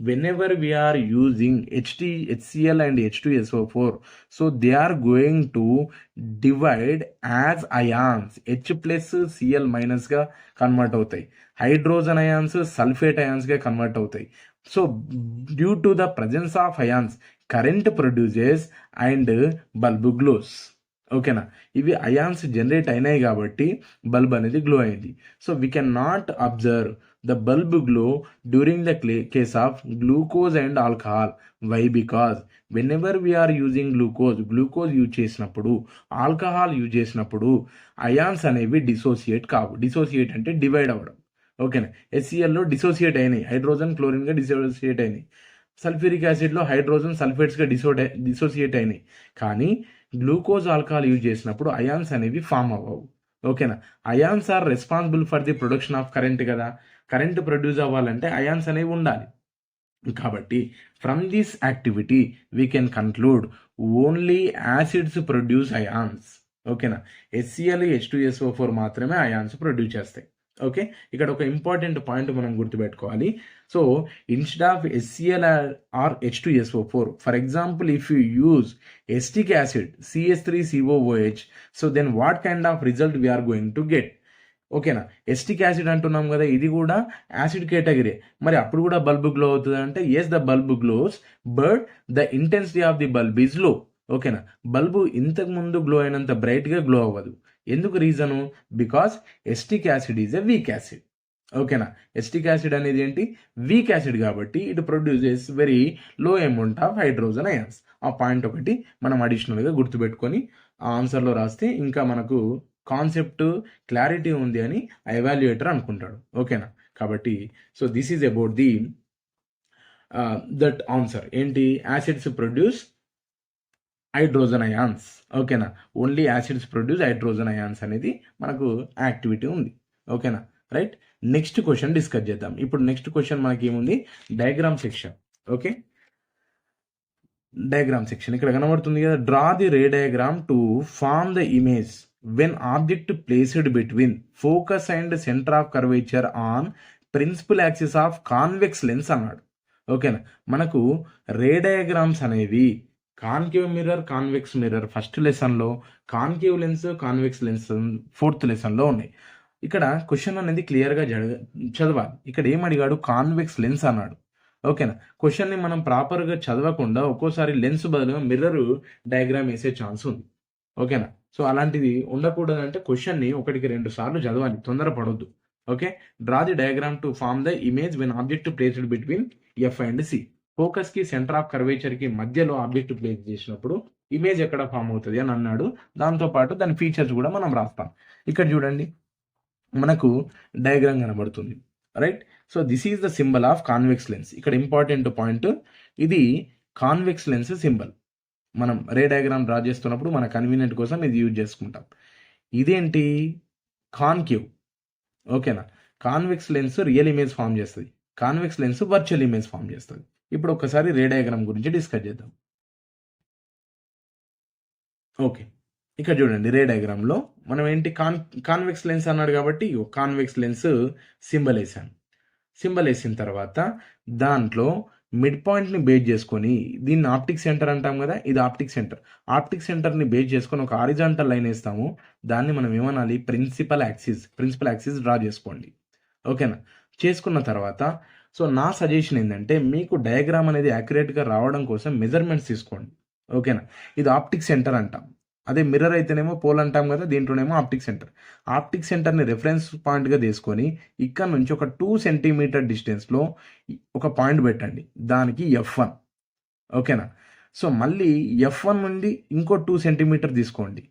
whenever we are using HCl and H2SO4, so they are going to divide as ions. H plus Cl minus గా కన్వర్ట్ అవుతాయి, హైడ్రోజన్ అయాన్స్ సల్ఫేట్ అయాన్స్ గా కన్వర్ట్ అవుతాయి. So due to the presence of ions current produces and bulb glows. ఓకేనా, ఇవి ions generate అయినాయి కాబట్టి bulb అనేది glow అయింది. So we can not observe the bulb glow during the case of glucose and alcohol. Why? Because whenever we are using glucose use చేసినప్పుడు, alcohol use చేసినప్పుడు ions అనేవి dissociate కావు. Dissociate అంటే divide అవ్వడం. ఓకేనా, HClలో డిసోసియేట్ అయినాయి, హైడ్రోజన్ క్లోరిన్గా డిసోసియేట్ అయినాయి, సల్ఫ్యూరిక్ యాసిడ్లో హైడ్రోజన్ సల్ఫేట్స్గా డిసోసియేట్ అయినాయి. కానీ గ్లూకోజ్ ఆల్కహాల్ యూజ్ చేసినప్పుడు అయాన్స్ అనేవి ఫామ్ అవ్వవు. ఓకేనా, ions are responsible for the production of current కదా, కరెంట్ ప్రొడ్యూస్ అవ్వాలంటే అయాన్స్ అనేవి ఉండాలి. కాబట్టి from this activity we can conclude only acids produce ions. ఓకేనా, HCl H2SO4 మాత్రమే అయాన్స్ ప్రొడ్యూస్ చేస్తాయి. ఓకే, ఇక్కడ ఒక ఇంపార్టెంట్ పాయింట్ మనం గుర్తుపెట్టుకోవాలి. So instead of HCl or H2SO4, for example if you use acetic acid CH3COOH, so then what kind of result we are going to get. ఓకేనా, acetic acid అంటున్నాం కదా, ఇది కూడా యాసిడ్ కేటగిరీ. మరి అప్పుడు కూడా బల్బ్ గ్లో అవుతుంది అంటే yes, the bulb glows but the intensity of the bulb is low. ఓకేనా, బల్బు ఇంతకు ముందు గ్లో అయినంత బ్రైట్గా గ్లో అవ్వదు. ఎందుకు reason? Because acetic acid is a weak acid. ఓకేనా, ఎస్టిక్ యాసిడ్ అనేది ఏంటి? వీక్ యాసిడ్ కాబట్టి it produces very low amount of hydrogen ions. ఆ పాయింట్ ఒకటి మనం అడిషనల్గా గుర్తుపెట్టుకొని ఆ ఆన్సర్లో రాస్తే ఇంకా మనకు కాన్సెప్ట్ క్లారిటీ ఉంది అని ఎవాల్యుయేటర్ అనుకుంటాడు. ఓకేనా, కాబట్టి so this is about the that answer. ఏంటి? Acids produce hydrogen ions. ఓకేనా, only acids produce hydrogen ions అనేది మనకు యాక్టివిటీ ఉంది. ఓకేనా, రైట్. నెక్స్ట్ క్వశ్చన్ డిస్కస్ చేద్దాం. ఇప్పుడు నెక్స్ట్ క్వశ్చన్ మనకి ఏముంది? Diagram section. Okay, diagram section ఇక్కడ కనబడుతుంది కదా. Draw the ray diagram to form the image when object placed between focus and centre of curvature on principal axis of convex lens అన్నాడు. ఓకేనా, మనకు రే డయాగ్రామ్స్ అనేవి concave mirror, convex mirror first లెసన్లో, concave lens, convex lens fourth లెసన్లో ఉన్నాయి. ఇక్కడ question అనేది క్లియర్గా చదవాలి. ఇక్కడ ఏం అడిగాడు? కాన్వెక్స్ లెన్స్ అన్నాడు. ఓకేనా, క్వశ్చన్ని మనం ప్రాపర్గా చదవకుండా ఒక్కోసారి లెన్స్ బదులుగా మిర్రర్ డయాగ్రామ్ వేసే ఛాన్స్ ఉంది. ఓకేనా, సో అలాంటిది ఉండకూడదంటే క్వశ్చన్ని 1-2 సార్లు చదవాలి, తొందరపడొద్దు. Okay, draw the diagram to form the image when object placed between F and C. ఫోకస్కి సెంటర్ ఆఫ్ కర్వేచర్కి మధ్యలో ఆబ్జెక్ట్ ప్లేస్ చేసినప్పుడు ఇమేజ్ ఎక్కడ ఫామ్ అవుతుంది అని అన్నాడు. దాంతోపాటు దాని ఫీచర్స్ కూడా మనం రాస్తాం. ఇక్కడ చూడండి, మనకు డయాగ్రామ్ కనబడుతుంది. Right, so this is the symbol of convex lens. ఇక్కడ ఇంపార్టెంట్ పాయింట్, ఇది కాన్వెక్స్ లెన్స్ సింబల్. మనం రే డయాగ్రామ్ డ్రా చేస్తున్నప్పుడు మన కన్వీనియంట్ కోసం ఇది యూజ్ చేసుకుంటాం. ఇదేంటి? కాన్కేవ్. ఓకేనా, convex lens real image form చేస్తుంది. Convex lens virtual image form చేస్తుంది. ఇప్పుడు ఒకసారి రే డయాగ్రామ్ గురించి డిస్కస్ చేద్దాం. ఓకే, ఇక్కడ చూడండి రే డయాగ్రామ్లో మనం ఏంటి కాన్వెక్స్ లెన్స్ అన్నాడు కాబట్టి కాన్వెక్స్ లెన్స్ సింబల్ వేసాను. సింబల్ వేసిన తర్వాత దాంట్లో మిడ్ పాయింట్ని బేస్ చేసుకొని, దీన్ని ఆప్టిక్ సెంటర్ అంటాం కదా, ఇది ఆప్టిక్ సెంటర్. ఆప్టిక్ సెంటర్ని బేస్ చేసుకొని ఒక హారిజాంటల్ లైన్ వేస్తాము. దాన్ని మనం ఏమనాలి, ప్రిన్సిపల్ యాక్సిస్ డ్రా చేసుకోండి. ఓకేనా, చేసుకున్న తర్వాత సో నా సజెషన్ ఏంటంటే మీకు డయాగ్రామ్ అనేది యాక్యురేట్గా రావడం కోసం మెజర్మెంట్స్ తీసుకోండి. ఓకేనా, ఇది ఆప్టిక్ సెంటర్ అంటాం. అదే మిర్రర్ అయితేనేమో పోల్ అంటాం కదా, దీంట్లోనేమో ఆప్టిక్ సెంటర్. ఆప్టిక్ సెంటర్ని రెఫరెన్స్ పాయింట్గా తీసుకొని ఇక్కడ నుంచి ఒక 2 సెంటీమీటర్ డిస్టెన్స్లో ఒక పాయింట్ పెట్టండి, దానికి F1. ఓకేనా, సో మళ్ళీ F1 నుండి ఇంకో 2 సెంటీమీటర్ తీసుకోండి,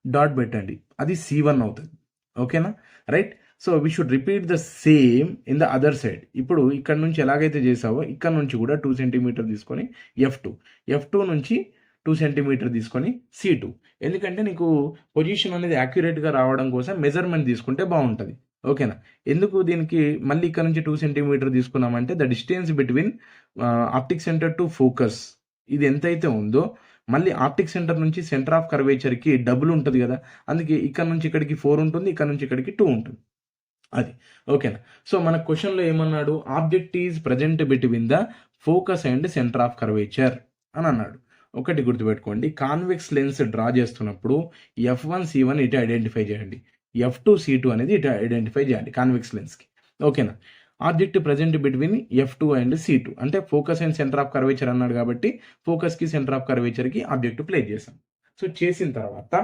డాట్ పెట్టండి, అది C1 అవుతుంది. ఓకేనా, right. So we should repeat the same in the other side. ఇప్పుడు ఇక్కడ నుంచి ఎలాగైతే చేసావో ఇక్కడ నుంచి కూడా 2 సెంటీమీటర్ తీసుకొని F2 నుంచి 2 సెంటీమీటర్ తీసుకొని C2. ఎందుకంటే నీకు పొజిషన్ అనేది యాక్యురేట్గా రావడం కోసం మెజర్మెంట్ తీసుకుంటే బాగుంటుంది. ఓకేనా, ఎందుకు దీనికి మళ్ళీ ఇక్కడ నుంచి 2 సెంటీమీటర్ తీసుకున్నామంటే the distance between optic centre to focus ఇది ఎంతైతే ఉందో మళ్ళీ ఆప్టిక్ సెంటర్ నుంచి సెంటర్ ఆఫ్ కర్వేచర్కి డబుల్ ఉంటుంది కదా, అందుకే ఇక్కడ నుంచి ఇక్కడికి 4 ఉంటుంది, ఇక్కడ నుంచి ఇక్కడికి 2 ఉంటుంది. అది ఓకేనా. సో మన క్వశ్చన్లో ఏమన్నాడు, object is present between the focus and centre of curvature అని అన్నాడు. ఒకటి గుర్తుపెట్టుకోండి, కాన్వెక్స్ లెన్స్ డ్రా చేస్తున్నప్పుడు F1 C1 ఇటు ఐడెంటిఫై చేయండి, F2 C2 అనేది ఇటు ఐడెంటిఫై చేయాలి కాన్వెక్స్ లెన్స్కి. ఓకేనా, object present between F2 and C2 అంటే focus and centre of curvature అన్నాడు కాబట్టి ఫోకస్కి సెంటర్ ఆఫ్ కర్వేచర్కి ఆబ్జెక్ట్ ప్లేస్ చేసాం. సో చేసిన తర్వాత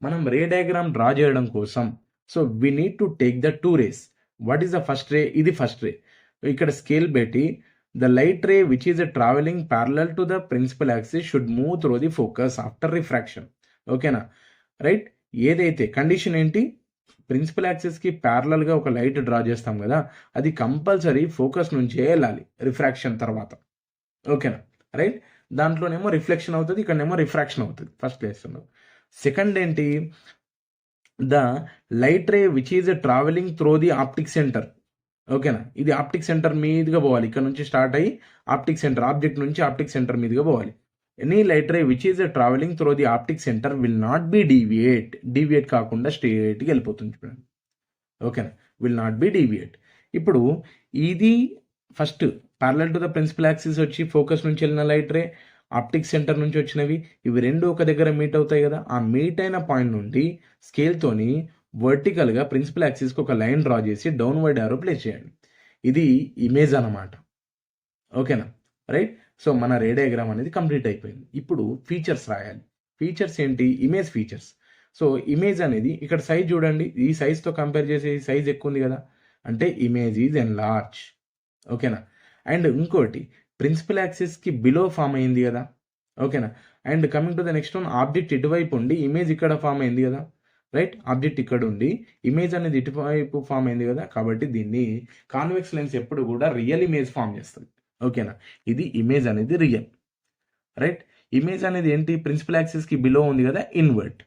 మనం రే డయాగ్రామ్ డ్రా చేయడం కోసం so we need to take the 2 rays. What is the first ray, ఇది ఫస్ట్ రే. ఇక్కడ స్కేల్ పెట్టి the light ray which is travelling parallel to the principal axis should move through the focus after refraction. ఓకేనా, right. ఏదైతే condition ఏంటి, principal యాక్సిస్కి ప్యారలల్గా ఒక light draw చేస్తాం కదా, అది కంపల్సరీ ఫోకస్ నుంచే వెళ్ళాలి రిఫ్రాక్షన్ తర్వాత. ఓకేనా, రైట్. దాంట్లోనేమో రిఫ్లెక్షన్ అవుతుంది, ఇక్కడనేమో రిఫ్రాక్షన్ అవుతుంది ఫస్ట్ ప్లేస్లో. సెకండ్ ఏంటి, the light ray which is travelling through the optic centre. ఓకేనా, ఇది ఆప్టిక్ సెంటర్ మీదుగా పోవాలి, ఇక్కడ నుంచి స్టార్ట్ అయ్యి ఆప్టిక్ సెంటర్ ఆబ్జెక్ట్ నుంచి ఆప్టిక్ సెంటర్ మీదుగా పోవాలి. Any light ray which is travelling through the optic centre will not be deviate కాకుండా స్ట్రేట్గా వెళ్ళిపోతుంది చూడండి. ఓకేనా, విల్ నాట్ బి డీవియేట్. ఇప్పుడు ఇది first parallel to the principal axis వచ్చి ఫోకస్ నుంచి వెళ్ళిన లైట్ రే, ఆప్టిక్ సెంటర్ నుంచి వచ్చినవి, ఇవి రెండు ఒక దగ్గర మీట్ అవుతాయి కదా. ఆ మీట్ అయిన పాయింట్ నుండి స్కేల్తోని వర్టికల్గా ప్రిన్సిపల్ యాక్సిస్కి ఒక లైన్ డ్రా చేసి డౌన్వర్డ్ యారో ప్లేస్ చేయండి. ఇది ఇమేజ్ అన్నమాట. ఓకేనా, రైట్. సో మన రే డయాగ్రామ్ అనేది కంప్లీట్ అయిపోయింది. ఇప్పుడు ఫీచర్స్ రాయాలి. ఫీచర్స్ ఏంటి, ఇమేజ్ ఫీచర్స్. సో ఇమేజ్ అనేది ఇక్కడ సైజ్ చూడండి, ఈ సైజ్తో కంపేర్ చేసే ఈ సైజ్ ఎక్కువ ఉంది కదా, అంటే ఇమేజ్ ఈజ్ ఎన్లార్జ్. ఓకేనా, అండ్ ఇంకోటి ప్రిన్సిపల్ యాక్సిస్కి బిలో ఫామ్ అయింది కదా. ఓకేనా, and coming to the next one, object ఇటువైపు ఉండి ఇమేజ్ ఇక్కడ ఫామ్ అయింది కదా, రైట్. ఆబ్జెక్ట్ ఇక్కడ ఉండి ఇమేజ్ అనేది ఇటువైపు ఫామ్ అయింది కదా, కాబట్టి దీన్ని కాన్వెక్స్ లెన్స్ ఎప్పుడు కూడా రియల్ ఇమేజ్ ఫామ్ చేస్తుంది. ఓకేనా, ఇది ఇమేజ్ అనేది రియల్, రైట్. ఇమేజ్ అనేది ఏంటి, ప్రిన్సిపల్ యాక్సిస్కి బిలో ఉంది కదా, ఇన్వర్ట్.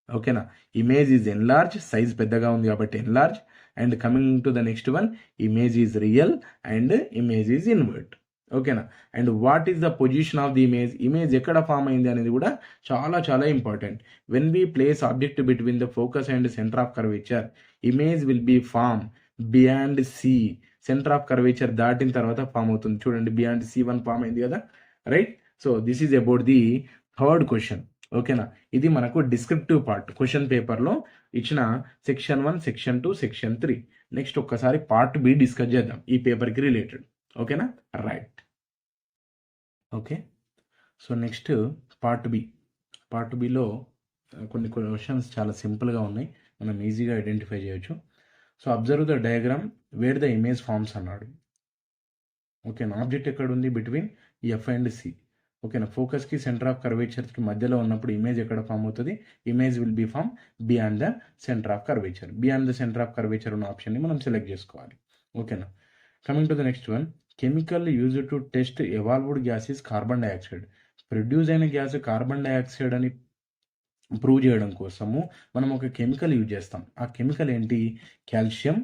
ఓకేనా, ఇమేజ్ ఈజ్ ఎన్లార్జ్, సైజ్ పెద్దగా ఉంది కాబట్టి enlarge. And coming to the next one, image is real and image is invert. ఓకేనా, and what is the position of the image ఎక్కడ ఫామ్ అయింది అనేది కూడా చాలా చాలా important. When we place object between the focus and centre of curvature, image will be form beyond C. Centre of curvature దాటిన తర్వాత ఫామ్ అవుతుంది చూడండి, బియాండ్ C1 ఫామ్ అయింది కదా, right. So this is about the third question. ఓకేనా, ఇది మనకు descriptive part question పేపర్లో ఇచ్చిన సెక్షన్ 1, సెక్షన్ 2, సెక్షన్ 3. నెక్స్ట్ ఒక్కసారి పార్ట్ బి డిస్కస్ చేద్దాం ఈ పేపర్కి రిలేటెడ్. ఓకేనా, right. Okay, so next part B. పార్ట్ బిలో కొన్ని క్వశ్చన్స్ చాలా సింపుల్గా ఉన్నాయి, మనం ఈజీగా ఐడెంటిఫై చేయొచ్చు. So observe the diagram where the image forms అన్నాడు. ఓకేనా, ఆబ్జెక్ట్ ఎక్కడ ఉంది, బిట్వీన్ F అండ్ C. ఓకేనా, ఫోకస్కి సెంటర్ ఆఫ్ కర్వేచర్కి మధ్యలో ఉన్నప్పుడు ఇమేజ్ ఎక్కడ ఫామ్ అవుతుంది, image will be form beyond the centre of curvature. Beyond the centre of curvature ఉన్న ఆప్షన్ని మనం సెలెక్ట్ చేసుకోవాలి. ఓకేనా, coming to the next one, chemical use to test evolved gas is carbon dioxide. Produce అయిన gas carbon dioxide అని prove చేయడం కోసము మనం ఒక కెమికల్ యూజ్ చేస్తాం. ఆ కెమికల్ ఏంటి, కాల్షియం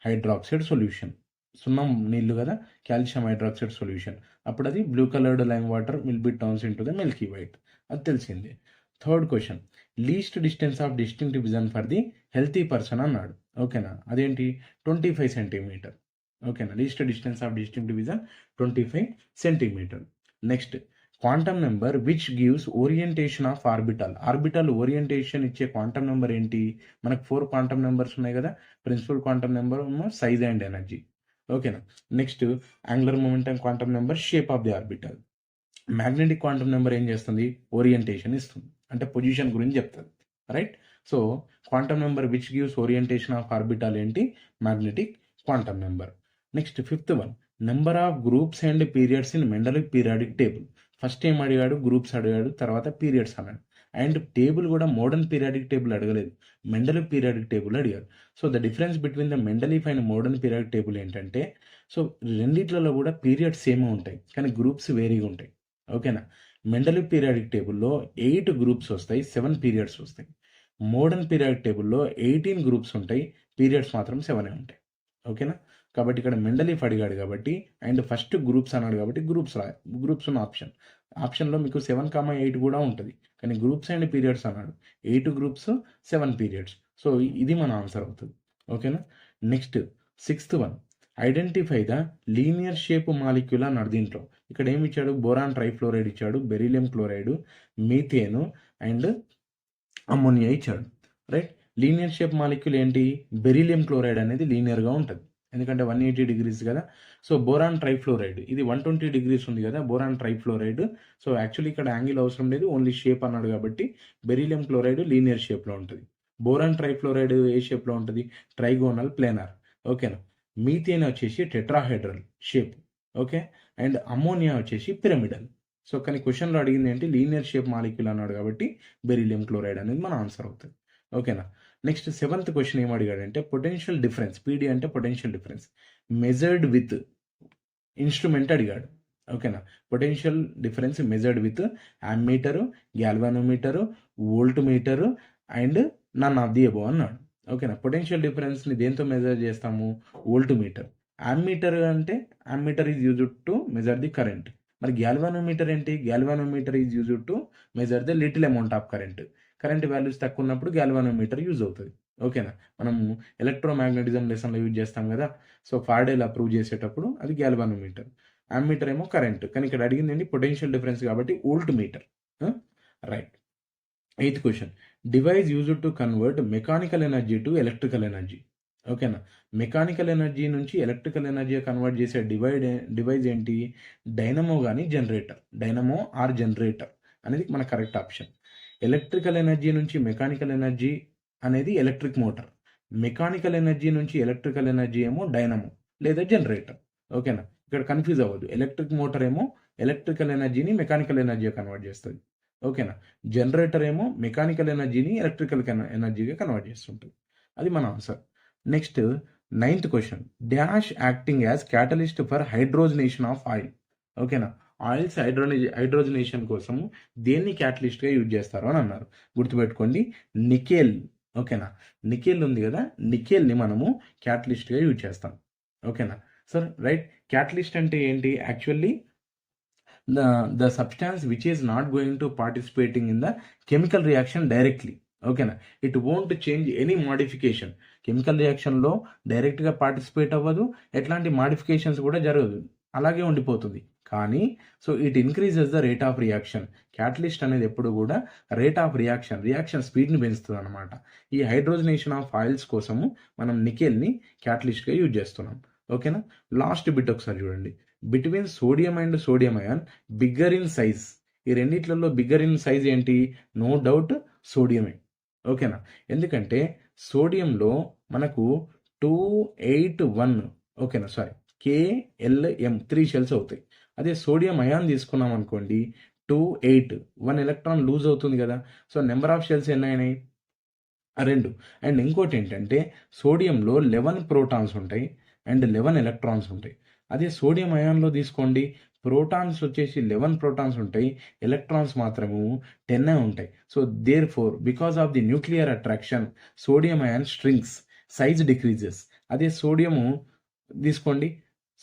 హైడ్రాక్సైడ్ సొల్యూషన్. సున్నం నీళ్ళు కదా, కాల్షియం హైడ్రాక్సైడ్ సొల్యూషన్, అప్పుడు అది blue coloured lime water will be turns in to the milky white, అది తెలిసింది. Third question, least distance of distinctive vision for the healthy person అన్నాడు. ఓకేనా, అదేంటి 25 సెంటీమీటర్. ఓకేనా, least distance of distinctive vision 25 centimetre. Next, quantum number which gives orientation of orbital orientation ఇచ్చే quantum number ఏంటి? మనకు 4 quantum numbers ఉన్నాయి కదా, principal quantum number, size and energy. ఓకేనా, next angular momentum quantum number, shape of the orbital. Magnetic quantum number ఏం చేస్తుంది? Orientation ఇస్తుంది, అంటే పొజిషన్ గురించి చెప్తుంది, right? So quantum number which gives orientation of orbital ఏంటి? Magnetic quantum number. Next, fifth one, number of groups and periods in Mendeleev periodic table. First ఏం అడిగాడు? Groups అడిగాడు, తర్వాత పీరియడ్స్ అన్నాడు. అండ్ టేబుల్ కూడా మోడర్న్ పీరియాడిక్ టేబుల్ అడగలేదు, Mendeleev periodic table అడిగాడు. So the difference between the Mendeleev and modern periodic table ఏంటంటే, so రెండిట్లలో కూడా పీరియడ్స్ సేమ్ ఉంటాయి, కానీ గ్రూప్స్ వేరీగా ఉంటాయి. ఓకేనా, మెండలిక్ పీరియాడిక్ టేబుల్లో 8 గ్రూప్స్ వస్తాయి, 7 పీరియడ్స్ వస్తాయి. మోడర్న్ పీరియాడిక్ టేబుల్లో 18 గ్రూప్స్ ఉంటాయి, పీరియడ్స్ మాత్రం 7 ఉంటాయి. ఓకేనా, కాబట్టి ఇక్కడ మెండలిఫ్ అడిగాడు కాబట్టి, అండ్ ఫస్ట్ గ్రూప్స్ అన్నాడు కాబట్టి గ్రూప్స్ ఉన్న ఆప్షన్లో మీకు 7,8 కూడా ఉంటుంది, కానీ గ్రూప్స్ అండ్ పీరియడ్స్ అన్నాడు, 8 గ్రూప్స్ 7 పీరియడ్స్. సో ఇది మన ఆన్సర్ అవుతుంది. ఓకేనా, next, sixth one, identify the linear shape molecule అన్నాడు. దీంట్లో ఇక్కడ ఏమి ఇచ్చాడు? బోరాన్ ట్రైఫ్లోరైడ్ ఇచ్చాడు, beryllium chloride, methane and ammonia ఇచ్చాడు, రైట్? లీనియర్ షేప్ మాలిక్యూల్ ఏంటి? బెరీలియం క్లోరైడ్ అనేది లీనియర్గా ఉంటుంది, ఎందుకంటే 180 డిగ్రీస్ కదా. సో బోరాన్ ట్రైఫ్లోరైడ్ ఇది 120 డిగ్రీస్ ఉంది కదా, బోరాన్ ట్రైఫ్లోరైడ్. సో యాక్చువల్లీ ఇక్కడ యాంగిల్ అవసరం లేదు, ఓన్లీ షేప్ అన్నాడు కాబట్టి బెరీలియం క్లోరైడ్ లీనియర్ షేప్లో ఉంటుంది. బోరాన్ ట్రైఫ్లోరైడ్ ఏ షేప్లో ఉంటుంది? Trigonal planar. ఓకేనా, మీథేన్ వచ్చేసి tetrahedral shape. Okay, and ammonia వచ్చేసి పిరమిడల్. సో కానీ క్వశ్చన్లో అడిగింది ఏంటి? లీనియర్ షేప్ మాలిక్యూల్ అన్నాడు కాబట్టి బెరీలియం క్లోరైడ్ అనేది మన ఆన్సర్ అవుతుంది. ఓకేనా, నెక్స్ట్ సెవెంత్ క్వశ్చన్ ఏం అడిగాడంటే, పొటెన్షియల్ డిఫరెన్స్, పీడీ అంటే potential difference measured with instrument అడిగాడు. ఓకేనా, potential difference measured with ammeter, galvanometer, voltmeter and none of the above అన్నాడు. ఓకేనా, పొటెన్షియల్ డిఫరెన్స్ని దేంతో మెజర్ చేస్తాము? Voltmeter. యామ్మీటర్ అంటే ammeter is used to measure the current. మరి గ్యాల్వానోమీటర్ ఏంటి? Galvanometer is used to measure the little amount of current values తక్కువ ఉన్నప్పుడు గ్యాల్వానోమీటర్ యూజ్ అవుతుంది. ఓకేనా, మనం ఎలక్ట్రోమాగ్నెటిజం లెసన్లో యూజ్ చేస్తాం కదా, సో ఫారడేలా ప్రూవ్ చేసేటప్పుడు అది గ్యాల్వానోమీటర్. యామ్మీటర్ ఏమో కరెంట్, కానీ ఇక్కడ అడిగింది ఏంటి? పొటెన్షియల్ డిఫరెన్స్ కాబట్టి volt meter, right? Eighth question, device used to convert mechanical energy to electrical energy. ఓకేనా, మెకానికల్ ఎనర్జీ నుంచి ఎలక్ట్రికల్ ఎనర్జీ కన్వర్ట్ చేసే డివైస్ ఏంటి? డైనమో కానీ జనరేటర్. డైనమో ఆర్ జనరేటర్ అనేది మన కరెక్ట్ ఆప్షన్. ఎలక్ట్రికల్ ఎనర్జీ నుంచి mechanical energy అనేది electric motor, mechanical energy నుంచి ఎలక్ట్రికల్ ఎనర్జీ ఏమో డైనమో లేదా జనరేటర్. ఓకేనా, ఇక్కడ కన్ఫ్యూజ్ అవ్వదు, ఎలక్ట్రిక్ మోటార్ ఏమో ఎలక్ట్రికల్ ఎనర్జీని మెకానికల్ ఎనర్జీ కన్వర్ట్ చేస్తుంది. ఓకేనా, జనరేటర్ ఏమో మెకానికల్ ఎనర్జీని ఎలక్ట్రికల్ ఎనర్జీగా కన్వర్ట్ చేస్తుంటుంది. అది మన answer. Next ninth question, dash acting as catalyst for hydrogenation of oil. ఓకేనా, ఆయిల్స్ హైడ్రోజనేషన్ కోసం దేన్ని క్యాటలిస్ట్గా యూజ్ చేస్తారు అని అన్నారు. గుర్తుపెట్టుకోండి, నికెల్. ఓకేనా, నికెల్ ఉంది కదా, నికెల్ని మనము క్యాటలిస్ట్గా యూజ్ చేస్తాం. ఓకేనా సార్, రైట్? క్యాటలిస్ట్ అంటే ఏంటి? Actually the substance which is not going to participating in the chemical reaction directly. ఓకేనా, it won't change any modification. Chemical రియాక్షన్లో డైరెక్ట్గా పార్టిసిపేట్ అవ్వదు, ఎట్లాంటి మాడిఫికేషన్స్ కూడా జరగదు, అలాగే ఉండిపోతుంది. కానీ so it increases the rate of reaction. Catalyst అనేది ఎప్పుడు కూడా రేట్ ఆఫ్ రియాక్షన్ స్పీడ్ని పెంచుతుంది అనమాట. ఈ హైడ్రోజనేషన్ ఆఫ్ ఆయిల్స్ కోసము మనం నికెల్ని క్యాటలిస్ట్గా యూజ్ చేస్తున్నాం. ఓకేనా, లాస్ట్ బిట్ ఒకసారి చూడండి. Between sodium and sodium ion bigger in size. ఈ రెండిట్లలో బిగ్గర్ ఇన్ సైజ్ ఏంటి? నో డౌట్ సోడియమే. ఓకేనా, ఎందుకంటే సోడియంలో మనకు 281, ఓకేనా సారీ, KLm 3 షెల్స్ అవుతాయి. అదే సోడియం అయాన్ తీసుకున్నాం అనుకోండి, 28, 1 ఎలక్ట్రాన్ లూజ్ అవుతుంది కదా. సో నెంబర్ ఆఫ్ షెల్స్ ఎన్ని అయినాయి? 2. అండ్ ఇంకోటి ఏంటంటే సోడియంలో 11 ప్రోటాన్స్ ఉంటాయి అండ్ 11 ఎలక్ట్రాన్స్ ఉంటాయి. అదే సోడియం అయాన్లో తీసుకోండి, ప్రోటాన్స్ వచ్చేసి 11 ప్రోటాన్స్ ఉంటాయి, ఎలక్ట్రాన్స్ మాత్రము 10 ఉంటాయి. So therefore because of the nuclear attraction sodium ion strings, size decreases. అదే సోడియము తీసుకోండి,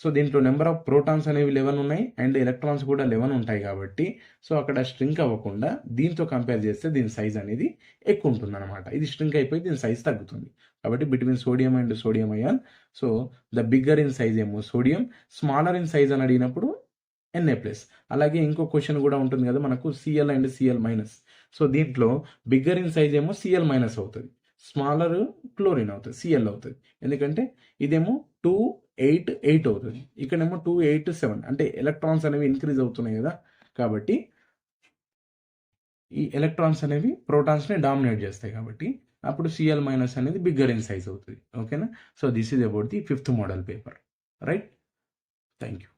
సో దీంట్లో నెంబర్ ఆఫ్ ప్రోటాన్స్ అనేవి 11 ఉన్నాయి అండ్ ఎలక్ట్రాన్స్ కూడా 11 ఉంటాయి కాబట్టి సో అక్కడ స్ట్రింక్ అవ్వకుండా దీంతో కంపేర్ చేస్తే దీని సైజ్ అనేది ఎక్కువ ఉంటుంది అనమాట. ఇది స్ట్రింక్ అయిపోయి దీని సైజ్ తగ్గుతుంది. కాబట్టి between sodium and sodium ion, so the bigger in size ఏమో సోడియం, స్మాలర్ ఇన్ సైజ్ అని అడిగినప్పుడు Na+. అలాగే ఇంకో క్వశ్చన్ కూడా ఉంటుంది కదా మనకు Cl అండ్ Cl-. సో దీంట్లో బిగ్గర్ ఇన్ సైజ్ ఏమో Cl- అవుతుంది, స్మాలర్ క్లోరిన్ అవుతుంది, Cl అవుతుంది. ఎందుకంటే ఇదేమో 288 అవుతుంది, ఇక్కడేమో 287, అంటే ఎలక్ట్రాన్స్ అనేవి ఇంక్రీజ్ అవుతున్నాయి కదా. కాబట్టి ఈ ఎలక్ట్రాన్స్ అనేవి ప్రోటాన్స్ని డామినేట్ చేస్తాయి కాబట్టి అప్పుడు Cl- అనేది బిగ్గర్ ఇన్ సైజ్ అవుతుంది. ఓకేనా. So this is about the 5th model paper, right. Thank you.